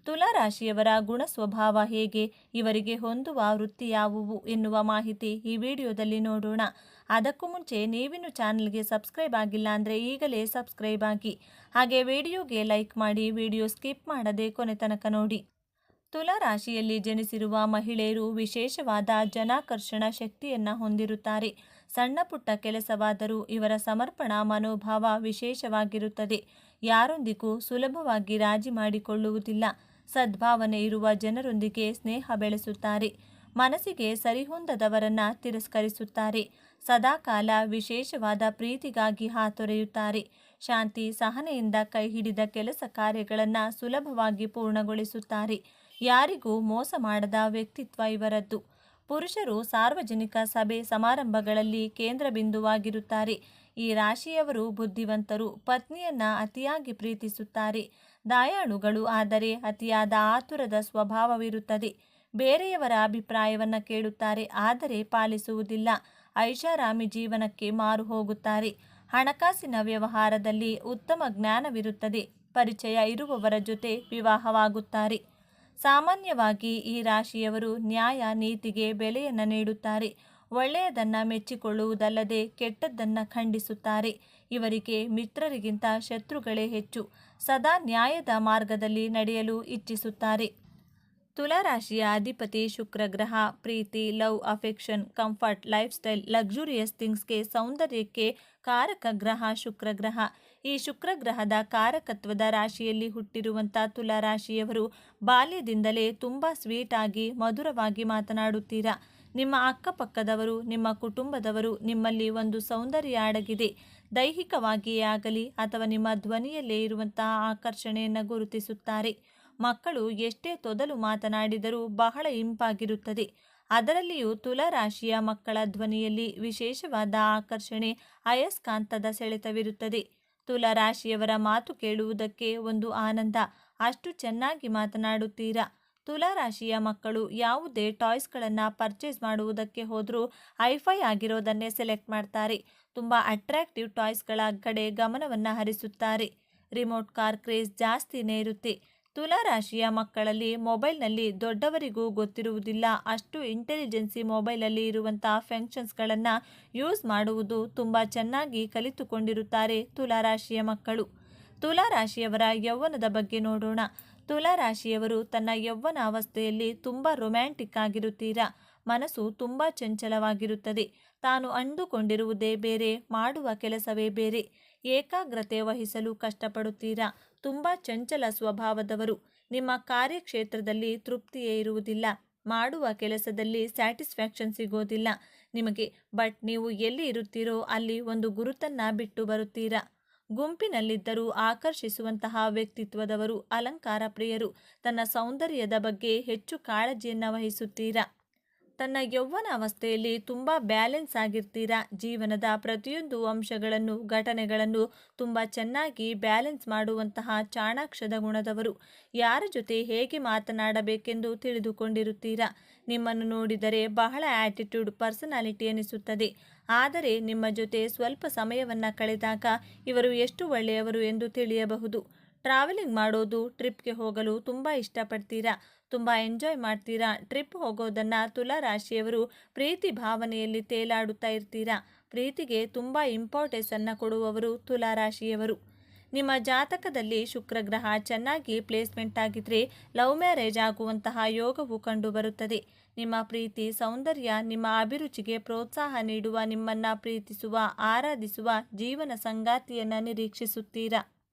ತುಲಾರಾಶಿಯವರ ಗುಣ ಸ್ವಭಾವ ಹೇಗೆ, ಇವರಿಗೆ ಹೊಂದುವ ವೃತ್ತಿ ಯಾವುವು ಎನ್ನುವ ಮಾಹಿತಿ ಈ ವಿಡಿಯೋದಲ್ಲಿ ನೋಡೋಣ. ಅದಕ್ಕೂ ಮುಂಚೆ ನೀವಿನ್ನು ಚಾನಲ್ಗೆ ಸಬ್ಸ್ಕ್ರೈಬ್ ಆಗಿಲ್ಲ ಅಂದರೆ ಈಗಲೇ ಸಬ್ಸ್ಕ್ರೈಬ್ ಆಗಿ, ಹಾಗೆ ವಿಡಿಯೋಗೆ ಲೈಕ್ ಮಾಡಿ, ವಿಡಿಯೋ ಸ್ಕಿಪ್ ಮಾಡದೆ ಕೊನೆ ತನಕ ನೋಡಿ. ತುಲಾರಾಶಿಯಲ್ಲಿ ಜನಿಸಿರುವ ಮಹಿಳೆಯರು ವಿಶೇಷವಾದ ಜನಾಕರ್ಷಣ ಶಕ್ತಿಯನ್ನು ಹೊಂದಿರುತ್ತಾರೆ. ಸಣ್ಣ ಪುಟ್ಟ ಕೆಲಸವಾದರೂ ಇವರ ಸಮರ್ಪಣಾ ಮನೋಭಾವ ವಿಶೇಷವಾಗಿರುತ್ತದೆ. ಯಾರೊಂದಿಗೂ ಸುಲಭವಾಗಿ ರಾಜಿ ಮಾಡಿಕೊಳ್ಳುವುದಿಲ್ಲ. ಸದ್ಭಾವನೆ ಇರುವ ಜನರೊಂದಿಗೆ ಸ್ನೇಹ ಬೆಳೆಸುತ್ತಾರೆ. ಮನಸ್ಸಿಗೆ ಸರಿಹೊಂದದವರನ್ನ ತಿರಸ್ಕರಿಸುತ್ತಾರೆ. ಸದಾಕಾಲ ವಿಶೇಷವಾದ ಪ್ರೀತಿಗಾಗಿ ಹಾತೊರೆಯುತ್ತಾರೆ. ಶಾಂತಿ ಸಹನೆಯಿಂದ ಕೈ ಹಿಡಿದ ಕೆಲಸ ಕಾರ್ಯಗಳನ್ನು ಸುಲಭವಾಗಿ ಪೂರ್ಣಗೊಳಿಸುತ್ತಾರೆ. ಯಾರಿಗೂ ಮೋಸ ಮಾಡದ ವ್ಯಕ್ತಿತ್ವ ಇವರದ್ದು. ಪುರುಷರು ಸಾರ್ವಜನಿಕ ಸಭೆ ಸಮಾರಂಭಗಳಲ್ಲಿ ಕೇಂದ್ರ ಬಿಂದುವಾಗಿರುತ್ತಾರೆ. ಈ ರಾಶಿಯವರು ಬುದ್ಧಿವಂತರು, ಪತ್ನಿಯನ್ನ ಅತಿಯಾಗಿ ಪ್ರೀತಿಸುತ್ತಾರೆ. ದಯಾಳುಗಳು, ಆದರೆ ಅತಿಯಾದ ಆತುರದ ಸ್ವಭಾವವಿರುತ್ತದೆ. ಬೇರೆಯವರ ಅಭಿಪ್ರಾಯವನ್ನು ಕೇಳುತ್ತಾರೆ, ಆದರೆ ಪಾಲಿಸುವುದಿಲ್ಲ. ಐಷಾರಾಮಿ ಜೀವನಕ್ಕೆ ಮಾರು ಹೋಗುತ್ತಾರೆ. ಹಣಕಾಸಿನ ವ್ಯವಹಾರದಲ್ಲಿ ಉತ್ತಮ ಜ್ಞಾನವಿರುತ್ತದೆ. ಪರಿಚಯ ಇರುವವರ ಜೊತೆ ವಿವಾಹವಾಗುತ್ತಾರೆ. ಸಾಮಾನ್ಯವಾಗಿ ಈ ರಾಶಿಯವರು ನ್ಯಾಯ ನೀತಿಗೆ ಬೆಲೆಯನ್ನು ನೀಡುತ್ತಾರೆ. ಒಳ್ಳೆಯದನ್ನು ಮೆಚ್ಚಿಕೊಳ್ಳುವುದಲ್ಲದೆ ಕೆಟ್ಟದ್ದನ್ನು ಖಂಡಿಸುತ್ತಾರೆ. ಇವರಿಗೆ ಮಿತ್ರರಿಗಿಂತ ಶತ್ರುಗಳೇ ಹೆಚ್ಚು. ಸದಾ ನ್ಯಾಯದ ಮಾರ್ಗದಲ್ಲಿ ನಡೆಯಲು ಇಚ್ಛಿಸುತ್ತಾರೆ. ತುಲಾರಾಶಿಯ ಅಧಿಪತಿ ಶುಕ್ರ ಗ್ರಹ. ಪ್ರೀತಿ, love, affection, comfort, life style, luxurious ಥಿಂಗ್ಸ್ಗೆ, ಸೌಂದರ್ಯಕ್ಕೆ ಕಾರಕ ಗ್ರಹ ಶುಕ್ರ ಗ್ರಹ. ಈ ಶುಕ್ರ ಗ್ರಹದ ಕಾರಕತ್ವದ ರಾಶಿಯಲ್ಲಿ ಹುಟ್ಟಿರುವಂಥ ತುಲಾರಾಶಿಯವರು ಬಾಲ್ಯದಿಂದಲೇ ತುಂಬ ಸ್ವೀಟ್ ಆಗಿ ಮಧುರವಾಗಿ ಮಾತನಾಡುತ್ತೀರಾ. ನಿಮ್ಮ ಅಕ್ಕಪಕ್ಕದವರು, ನಿಮ್ಮ ಕುಟುಂಬದವರು ನಿಮ್ಮಲ್ಲಿ ಒಂದು ಸೌಂದರ್ಯ ಅಡಗಿದೆ. ದೈಹಿಕವಾಗಿಯೇ ಆಗಲಿ ಅಥವಾ ನಿಮ್ಮ ಧ್ವನಿಯಲ್ಲೇ ಇರುವಂತಹ ಆಕರ್ಷಣೆಯನ್ನು ಗುರುತಿಸುತ್ತಾರೆ. ಮಕ್ಕಳು ಎಷ್ಟೇ ತೊದಲು ಮಾತನಾಡಿದರೂ ಬಹಳ ಇಂಪಾಗಿರುತ್ತದೆ. ಅದರಲ್ಲಿಯೂ ತುಲಾರಾಶಿಯ ಮಕ್ಕಳ ಧ್ವನಿಯಲ್ಲಿ ವಿಶೇಷವಾದ ಆಕರ್ಷಣೆ, ಅಯಸ್ಕಾಂತದ ಸೆಳೆತವಿರುತ್ತದೆ. ತುಲಾರಾಶಿಯವರ ಮಾತು ಕೇಳುವುದಕ್ಕೆ ಒಂದು ಆನಂದ. ಅಷ್ಟು ಚೆನ್ನಾಗಿ ಮಾತನಾಡುತ್ತೀರಾ. ತುಲಾರಾಶಿಯ ಮಕ್ಕಳು ಯಾವುದೇ ಟಾಯ್ಸ್ಗಳನ್ನು ಪರ್ಚೇಸ್ ಮಾಡುವುದಕ್ಕೆ ಹೋದರೂ ಹೈಫೈ ಆಗಿರೋದನ್ನೇ ಸೆಲೆಕ್ಟ್ ಮಾಡ್ತಾರೆ. ತುಂಬ ಅಟ್ರಾಕ್ಟಿವ್ ಟಾಯ್ಸ್ಗಳ ಕಡೆ ಗಮನವನ್ನು ಹರಿಸುತ್ತಾರೆ. ರಿಮೋಟ್ ಕಾರ್ ಕ್ರೇಜ್ ಜಾಸ್ತಿನೇ ಇರುತ್ತೆ. ತುಲಾರಾಶಿಯ ಮಕ್ಕಳಲ್ಲಿ ಮೊಬೈಲ್ನಲ್ಲಿ ದೊಡ್ಡವರಿಗೂ ಗೊತ್ತಿರುವುದಿಲ್ಲ ಅಷ್ಟು ಇಂಟೆಲಿಜೆನ್ಸಿ ಮೊಬೈಲಲ್ಲಿ ಇರುವಂತಹ ಫಂಕ್ಷನ್ಸ್ಗಳನ್ನು ಯೂಸ್ ಮಾಡುವುದು ತುಂಬ ಚೆನ್ನಾಗಿ ಕಲಿತುಕೊಂಡಿರುತ್ತಾರೆ ತುಲಾರಾಶಿಯ ಮಕ್ಕಳು. ತುಲಾರಾಶಿಯವರ ಯೌವನದ ಬಗ್ಗೆ ನೋಡೋಣ. ತುಲಾರಾಶಿಯವರು ತನ್ನ ಯೌವನ ಅವಸ್ಥೆಯಲ್ಲಿ ತುಂಬ ರೊಮ್ಯಾಂಟಿಕ್ ಆಗಿರುತ್ತೀರಾ. ಮನಸ್ಸು ತುಂಬ ಚಂಚಲವಾಗಿರುತ್ತದೆ. ತಾನು ಅಂದುಕೊಂಡಿರುವುದೇ ಬೇರೆ, ಮಾಡುವ ಕೆಲಸವೇ ಬೇರೆ. ಏಕಾಗ್ರತೆ ವಹಿಸಲು ಕಷ್ಟಪಡುತ್ತೀರಾ. ತುಂಬ ಚಂಚಲ ಸ್ವಭಾವದವರು. ನಿಮ್ಮ ಕಾರ್ಯಕ್ಷೇತ್ರದಲ್ಲಿ ತೃಪ್ತಿಯೇ ಇರುವುದಿಲ್ಲ. ಮಾಡುವ ಕೆಲಸದಲ್ಲಿ ಸ್ಯಾಟಿಸ್ಫ್ಯಾಕ್ಷನ್ ಸಿಗೋದಿಲ್ಲ ನಿಮಗೆ. ಬಟ್ ನೀವು ಎಲ್ಲಿ ಇರುತ್ತೀರೋ ಅಲ್ಲಿ ಒಂದು ಗುರುತನ್ನು ಬಿಟ್ಟು ಬರುತ್ತೀರಾ. ಗುಂಪಿನಲ್ಲಿದ್ದರೂ ಆಕರ್ಷಿಸುವಂತಹ ವ್ಯಕ್ತಿತ್ವದವರು, ಅಲಂಕಾರ ಪ್ರಿಯರು. ತನ್ನ ಸೌಂದರ್ಯದ ಬಗ್ಗೆ ಹೆಚ್ಚು ಕಾಳಜಿಯನ್ನು ವಹಿಸುತ್ತೀರಾ. ತನ್ನ ಯೌವನ ಅವಸ್ಥೆಯಲ್ಲಿ ತುಂಬ ಬ್ಯಾಲೆನ್ಸ್ ಆಗಿರ್ತೀರಾ. ಜೀವನದ ಪ್ರತಿಯೊಂದು ಅಂಶಗಳನ್ನು, ಘಟನೆಗಳನ್ನು ತುಂಬ ಚೆನ್ನಾಗಿ ಬ್ಯಾಲೆನ್ಸ್ ಮಾಡುವಂತಹ ಚಾಣಾಕ್ಷದ ಗುಣದವರು. ಯಾರ ಜೊತೆ ಹೇಗೆ ಮಾತನಾಡಬೇಕೆಂದು ತಿಳಿದುಕೊಂಡಿರುತ್ತೀರಾ. ನಿಮ್ಮನ್ನು ನೋಡಿದರೆ ಬಹಳ ಆಟಿಟ್ಯೂಡ್ ಪರ್ಸನಾಲಿಟಿ ಎನಿಸುತ್ತದೆ. ಆದರೆ ನಿಮ್ಮ ಜೊತೆ ಸ್ವಲ್ಪ ಸಮಯವನ್ನು ಕಳೆದಾಗ ಇವರು ಎಷ್ಟು ಒಳ್ಳೆಯವರು ಎಂದು ತಿಳಿಯಬಹುದು. ಟ್ರಾವೆಲಿಂಗ್ ಮಾಡೋದು, ಟ್ರಿಪ್ಗೆ ಹೋಗಲು ತುಂಬ ಇಷ್ಟಪಡ್ತೀರಾ. ತುಂಬ ಎಂಜಾಯ್ ಮಾಡ್ತೀರಾ. ಟ್ರಿಪ್ ಹೋಗೋದನ್ನು ತುಲಾರಾಶಿಯವರು ಪ್ರೀತಿ ಭಾವನೆಯಲ್ಲಿ ತೇಲಾಡುತ್ತಾ ಇರ್ತೀರಾ. ಪ್ರೀತಿಗೆ ತುಂಬ ಇಂಪಾರ್ಟೆನ್ಸನ್ನು ಕೊಡುವವರು ತುಲಾರಾಶಿಯವರು. ನಿಮ್ಮ ಜಾತಕದಲ್ಲಿ ಶುಕ್ರ ಗ್ರಹ ಚೆನ್ನಾಗಿ ಪ್ಲೇಸ್ಮೆಂಟ್ ಆಗಿದ್ರೆ ಲವ್ ಮ್ಯಾರೇಜ್ ಆಗುವಂತಹ ಯೋಗವು ಕಂಡುಬರುತ್ತದೆ. ನಿಮ್ಮ ಪ್ರೀತಿ, ಸೌಂದರ್ಯ, ನಿಮ್ಮ ಅಭಿರುಚಿಗೆ ಪ್ರೋತ್ಸಾಹ ನೀಡುವ, ನಿಮ್ಮನ್ನು ಪ್ರೀತಿಸುವ, ಆರಾಧಿಸುವ ಜೀವನ ಸಂಗಾತಿಯನ್ನು ನಿರೀಕ್ಷಿಸುತ್ತೀರಾ.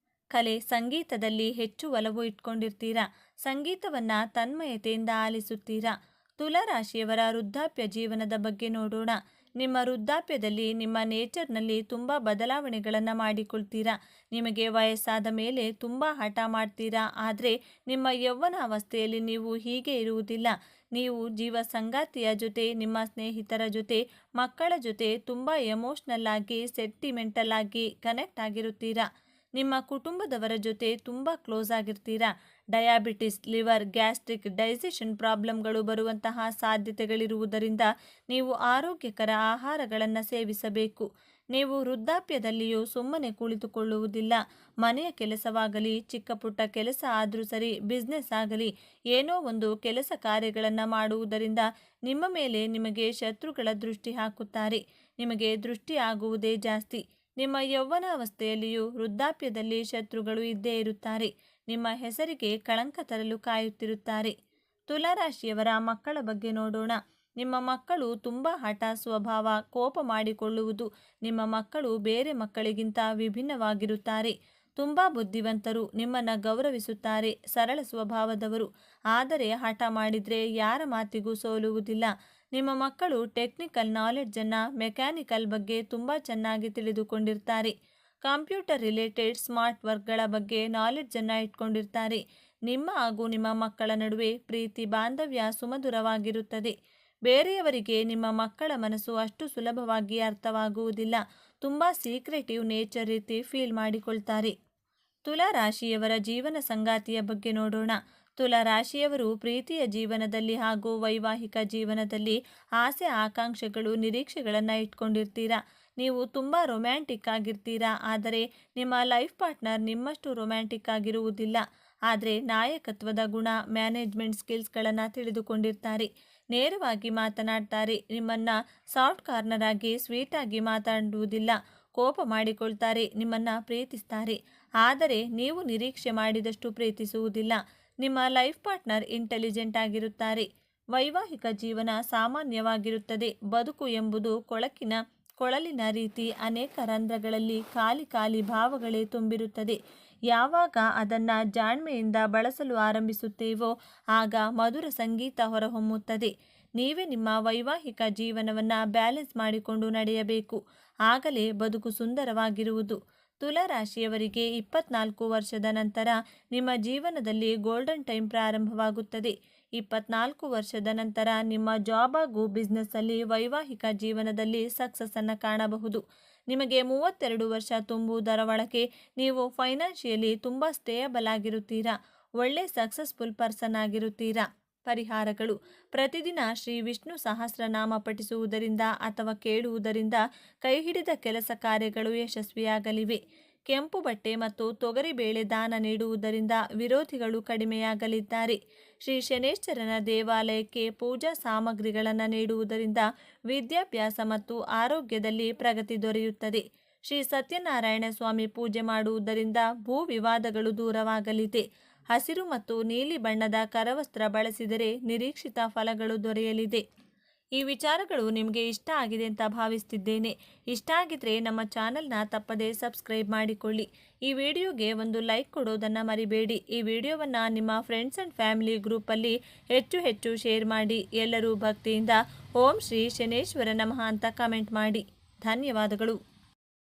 ಕಲೆ, ಸಂಗೀತದಲ್ಲಿ ಹೆಚ್ಚು ಒಲವು ಇಟ್ಕೊಂಡಿರ್ತೀರಾ. ಸಂಗೀತವನ್ನು ತನ್ಮಯತೆಯಿಂದ ಆಲಿಸುತ್ತೀರಾ. ತುಲಾರಾಶಿಯವರ ವೃದ್ಧಾಪ್ಯ ಜೀವನದ ಬಗ್ಗೆ ನೋಡೋಣ. ನಿಮ್ಮ ವೃದ್ಧಾಪ್ಯದಲ್ಲಿ ನಿಮ್ಮ ನೇಚರ್ನಲ್ಲಿ ತುಂಬ ಬದಲಾವಣೆಗಳನ್ನು ಮಾಡಿಕೊಳ್ತೀರಾ. ನಿಮಗೆ ವಯಸ್ಸಾದ ಮೇಲೆ ತುಂಬ ಹಠ ಮಾಡ್ತೀರಾ. ಆದರೆ ನಿಮ್ಮ ಯೌವನ ಅವಸ್ಥೆಯಲ್ಲಿ ನೀವು ಹೀಗೆ ಇರುವುದಿಲ್ಲ. ನೀವು ಜೀವ ಸಂಗಾತಿಯ ಜೊತೆ, ನಿಮ್ಮ ಸ್ನೇಹಿತರ ಜೊತೆ, ಮಕ್ಕಳ ಜೊತೆ ತುಂಬ ಎಮೋಷ್ನಲ್ ಆಗಿ, ಸೆಂಟಿಮೆಂಟಲ್ ಆಗಿ ಕನೆಕ್ಟ್ ಆಗಿರುತ್ತೀರಾ. ನಿಮ್ಮ ಕುಟುಂಬದವರ ಜೊತೆ ತುಂಬ ಕ್ಲೋಸ್ ಆಗಿರ್ತೀರಾ. ಡಯಾಬಿಟಿಸ್, ಲಿವರ್, ಗ್ಯಾಸ್ಟ್ರಿಕ್, ಡೈಜೆಷನ್ ಪ್ರಾಬ್ಲಮ್ಗಳು ಬರುವಂತಹ ಸಾಧ್ಯತೆಗಳಿರುವುದರಿಂದ ನೀವು ಆರೋಗ್ಯಕರ ಆಹಾರಗಳನ್ನು ಸೇವಿಸಬೇಕು. ನೀವು ವೃದ್ಧಾಪ್ಯದಲ್ಲಿಯೂ ಸುಮ್ಮನೆ ಕುಳಿತುಕೊಳ್ಳುವುದಿಲ್ಲ. ಮನೆಯ ಕೆಲಸವಾಗಲಿ, ಚಿಕ್ಕ ಪುಟ್ಟ ಕೆಲಸ ಆದರೂ ಸರಿ, ಬಿಸ್ನೆಸ್ ಆಗಲಿ, ಏನೋ ಒಂದು ಕೆಲಸ ಕಾರ್ಯಗಳನ್ನು ಮಾಡುವುದರಿಂದ ನಿಮ್ಮ ಮೇಲೆ ನಿಮಗೆ ಶತ್ರುಗಳ ದೃಷ್ಟಿ ಹಾಕುತ್ತಾರೆ. ನಿಮಗೆ ದೃಷ್ಟಿ ಆಗುವುದೇ ಜಾಸ್ತಿ. ನಿಮ್ಮ ಯೌವನಾವಸ್ಥೆಯಲ್ಲಿಯೂ ವೃದ್ಧಾಪ್ಯದಲ್ಲಿ ಶತ್ರುಗಳು ಇದ್ದೇ ಇರುತ್ತಾರೆ. ನಿಮ್ಮ ಹೆಸರಿಗೆ ಕಳಂಕ ತರಲು ಕಾಯುತ್ತಿರುತ್ತಾರೆ. ತುಲಾರಾಶಿಯವರ ಮಕ್ಕಳ ಬಗ್ಗೆ ನೋಡೋಣ. ನಿಮ್ಮ ಮಕ್ಕಳು ತುಂಬ ಹಠ ಸ್ವಭಾವ, ಕೋಪ ಮಾಡಿಕೊಳ್ಳುವುದು. ನಿಮ್ಮ ಮಕ್ಕಳು ಬೇರೆ ಮಕ್ಕಳಿಗಿಂತ ವಿಭಿನ್ನವಾಗಿರುತ್ತಾರೆ. ತುಂಬ ಬುದ್ಧಿವಂತರು, ನಿಮ್ಮನ್ನು ಗೌರವಿಸುತ್ತಾರೆ, ಸರಳ ಸ್ವಭಾವದವರು. ಆದರೆ ಹಠ ಮಾಡಿದರೆ ಯಾರ ಮಾತಿಗೂ ಸೋಲುವುದಿಲ್ಲ. ನಿಮ್ಮ ಮಕ್ಕಳು ಟೆಕ್ನಿಕಲ್ ನಾಲೆಡ್ಜನ್ನು, ಮೆಕ್ಯಾನಿಕಲ್ ಬಗ್ಗೆ ತುಂಬ ಚೆನ್ನಾಗಿ ತಿಳಿದುಕೊಂಡಿರ್ತಾರೆ. ಕಂಪ್ಯೂಟರ್ ರಿಲೇಟೆಡ್ ಸ್ಮಾರ್ಟ್ ವರ್ಕ್ಗಳ ಬಗ್ಗೆ ನಾಲೆಡ್ಜನ್ನು ಇಟ್ಕೊಂಡಿರ್ತಾರೆ. ನಿಮ್ಮ ಹಾಗೂ ನಿಮ್ಮ ಮಕ್ಕಳ ನಡುವೆ ಪ್ರೀತಿ ಬಾಂಧವ್ಯ ಸುಮಧುರವಾಗಿರುತ್ತದೆ. ಬೇರೆಯವರಿಗೆ ನಿಮ್ಮ ಮಕ್ಕಳ ಮನಸ್ಸು ಅಷ್ಟು ಸುಲಭವಾಗಿ ಅರ್ಥವಾಗುವುದಿಲ್ಲ. ತುಂಬ ಸೀಕ್ರೆಟಿವ್ ನೇಚರ್ ರೀತಿ ಫೀಲ್ ಮಾಡಿಕೊಳ್ತಾರೆ. ತುಲಾರಾಶಿಯವರ ಜೀವನ ಸಂಗಾತಿಯ ಬಗ್ಗೆ ನೋಡೋಣ. ತುಲಾರಾಶಿಯವರು ಪ್ರೀತಿಯ ಜೀವನದಲ್ಲಿ ಹಾಗೂ ವೈವಾಹಿಕ ಜೀವನದಲ್ಲಿ ಆಸೆ, ಆಕಾಂಕ್ಷೆಗಳು, ನಿರೀಕ್ಷೆಗಳನ್ನು ಇಟ್ಕೊಂಡಿರ್ತೀರಾ. ನೀವು ತುಂಬ ರೊಮ್ಯಾಂಟಿಕ್ ಆಗಿರ್ತೀರಾ. ಆದರೆ ನಿಮ್ಮ ಲೈಫ್ ಪಾರ್ಟ್ನರ್ ನಿಮ್ಮಷ್ಟು ರೊಮ್ಯಾಂಟಿಕ್ ಆಗಿರುವುದಿಲ್ಲ. ಆದರೆ ನಾಯಕತ್ವದ ಗುಣ, ಮ್ಯಾನೇಜ್ಮೆಂಟ್ ಸ್ಕಿಲ್ಸ್ಗಳನ್ನು ತಿಳಿದುಕೊಂಡಿರ್ತಾರೆ. ನೇರವಾಗಿ ಮಾತನಾಡ್ತಾರೆ. ನಿಮ್ಮನ್ನು ಸಾಫ್ಟ್ ಕಾರ್ನರ್ ಆಗಿ, ಸ್ವೀಟಾಗಿ ಮಾತಾಡುವುದಿಲ್ಲ. ಕೋಪ ಮಾಡಿಕೊಳ್ತಾರೆ. ನಿಮ್ಮನ್ನು ಪ್ರೀತಿಸ್ತಾರೆ. ಆದರೆ ನೀವು ನಿರೀಕ್ಷೆ ಮಾಡಿದಷ್ಟು ಪ್ರೀತಿಸುವುದಿಲ್ಲ. ನಿಮ್ಮ ಲೈಫ್ ಪಾರ್ಟ್ನರ್ ಇಂಟೆಲಿಜೆಂಟ್ ಆಗಿರುತ್ತಾರೆ. ವೈವಾಹಿಕ ಜೀವನ ಸಾಮಾನ್ಯವಾಗಿರುತ್ತದೆ. ಬದುಕು ಎಂಬುದು ಕೊಳಲಿನ ರೀತಿ ಅನೇಕ ರಂಧ್ರಗಳಲ್ಲಿ ಖಾಲಿ ಖಾಲಿ ಭಾವಗಳೇ ತುಂಬಿರುತ್ತದೆ. ಯಾವಾಗ ಅದನ್ನು ಜಾಣ್ಮೆಯಿಂದ ಬಳಸಲು ಆರಂಭಿಸುತ್ತೇವೋ ಆಗ ಮಧುರ ಸಂಗೀತ ಹೊರಹೊಮ್ಮುತ್ತದೆ. ನೀವೇ ನಿಮ್ಮ ವೈವಾಹಿಕ ಜೀವನವನ್ನು ಬ್ಯಾಲೆನ್ಸ್ ಮಾಡಿಕೊಂಡು ನಡೆಯಬೇಕು. ಆಗಲೇ ಬದುಕು ಸುಂದರವಾಗಿರುವುದು. ತುಲಾರಾಶಿಯವರಿಗೆ 24 ವರ್ಷದ ನಂತರ ನಿಮ್ಮ ಜೀವನದಲ್ಲಿ ಗೋಲ್ಡನ್ ಟೈಮ್ ಪ್ರಾರಂಭವಾಗುತ್ತದೆ. 24 ವರ್ಷದ ನಂತರ ನಿಮ್ಮ ಜಾಬ್ ಹಾಗೂ ಬಿಸ್ನೆಸ್ಸಲ್ಲಿ, ವೈವಾಹಿಕ ಜೀವನದಲ್ಲಿ ಸಕ್ಸಸ್ಸನ್ನು ಕಾಣಬಹುದು. ನಿಮಗೆ 32 ವರ್ಷ ತುಂಬುವುದರ ಒಳಗೆ ನೀವು ಫೈನಾನ್ಷಿಯಲಿ ತುಂಬ ಸ್ಟೇಯಬಲ್ ಆಗಿರುತ್ತೀರಾ. ಒಳ್ಳೆ ಸಕ್ಸಸ್ಫುಲ್ ಪರ್ಸನ್ ಆಗಿರುತ್ತೀರಾ. ಪರಿಹಾರಗಳು: ಪ್ರತಿದಿನ ಶ್ರೀ ವಿಷ್ಣು ಸಹಸ್ರನಾಮ ಪಠಿಸುವುದರಿಂದ ಅಥವಾ ಕೇಳುವುದರಿಂದ ಕೈ ಹಿಡಿದ ಕೆಲಸ ಕಾರ್ಯಗಳು ಯಶಸ್ವಿಯಾಗಲಿವೆ. ಕೆಂಪು ಬಟ್ಟೆ ಮತ್ತು ತೊಗರಿಬೇಳೆ ದಾನ ನೀಡುವುದರಿಂದ ವಿರೋಧಿಗಳು ಕಡಿಮೆಯಾಗಲಿದ್ದಾರೆ. ಶ್ರೀ ಶನೇಶ್ವರನ ದೇವಾಲಯಕ್ಕೆ ಪೂಜಾ ಸಾಮಗ್ರಿಗಳನ್ನು ನೀಡುವುದರಿಂದ ವಿದ್ಯಾಭ್ಯಾಸ ಮತ್ತು ಆರೋಗ್ಯದಲ್ಲಿ ಪ್ರಗತಿ ದೊರೆಯುತ್ತದೆ. ಶ್ರೀ ಸತ್ಯನಾರಾಯಣ ಸ್ವಾಮಿ ಪೂಜೆ ಮಾಡುವುದರಿಂದ ಭೂ ವಿವಾದಗಳು ದೂರವಾಗಲಿದೆ. ಹಸಿರು ಮತ್ತು ನೀಲಿ ಬಣ್ಣದ ಕರವಸ್ತ್ರ ಬಳಸಿದರೆ ನಿರೀಕ್ಷಿತ ಫಲಗಳು ದೊರೆಯಲಿದೆ. ಈ ವಿಚಾರಗಳು ನಿಮಗೆ ಇಷ್ಟ ಆಗಿದೆ ಅಂತ ಭಾವಿಸ್ತಿದ್ದೇನೆ. ಇಷ್ಟ ಆಗಿದ್ರೆ ನಮ್ಮ ಚಾನಲ್ನ ತಪ್ಪದೇ ಸಬ್ಸ್ಕ್ರೈಬ್ ಮಾಡಿಕೊಳ್ಳಿ. ಈ ವಿಡಿಯೋಗೆ ಒಂದು ಲೈಕ್ ಕೊಡೋದನ್ನು ಮರಿಬೇಡಿ. ಈ ವಿಡಿಯೋವನ್ನು ನಿಮ್ಮ ಫ್ರೆಂಡ್ಸ್ ಆ್ಯಂಡ್ ಫ್ಯಾಮಿಲಿ ಗ್ರೂಪಲ್ಲಿ ಹೆಚ್ಚು ಶೇರ್ ಮಾಡಿ. ಎಲ್ಲರೂ ಭಕ್ತಿಯಿಂದ ಓಂ ಶ್ರೀ ಶನೇಶ್ವರ ನಮಃ ಅಂತ ಕಮೆಂಟ್ ಮಾಡಿ. ಧನ್ಯವಾದಗಳು.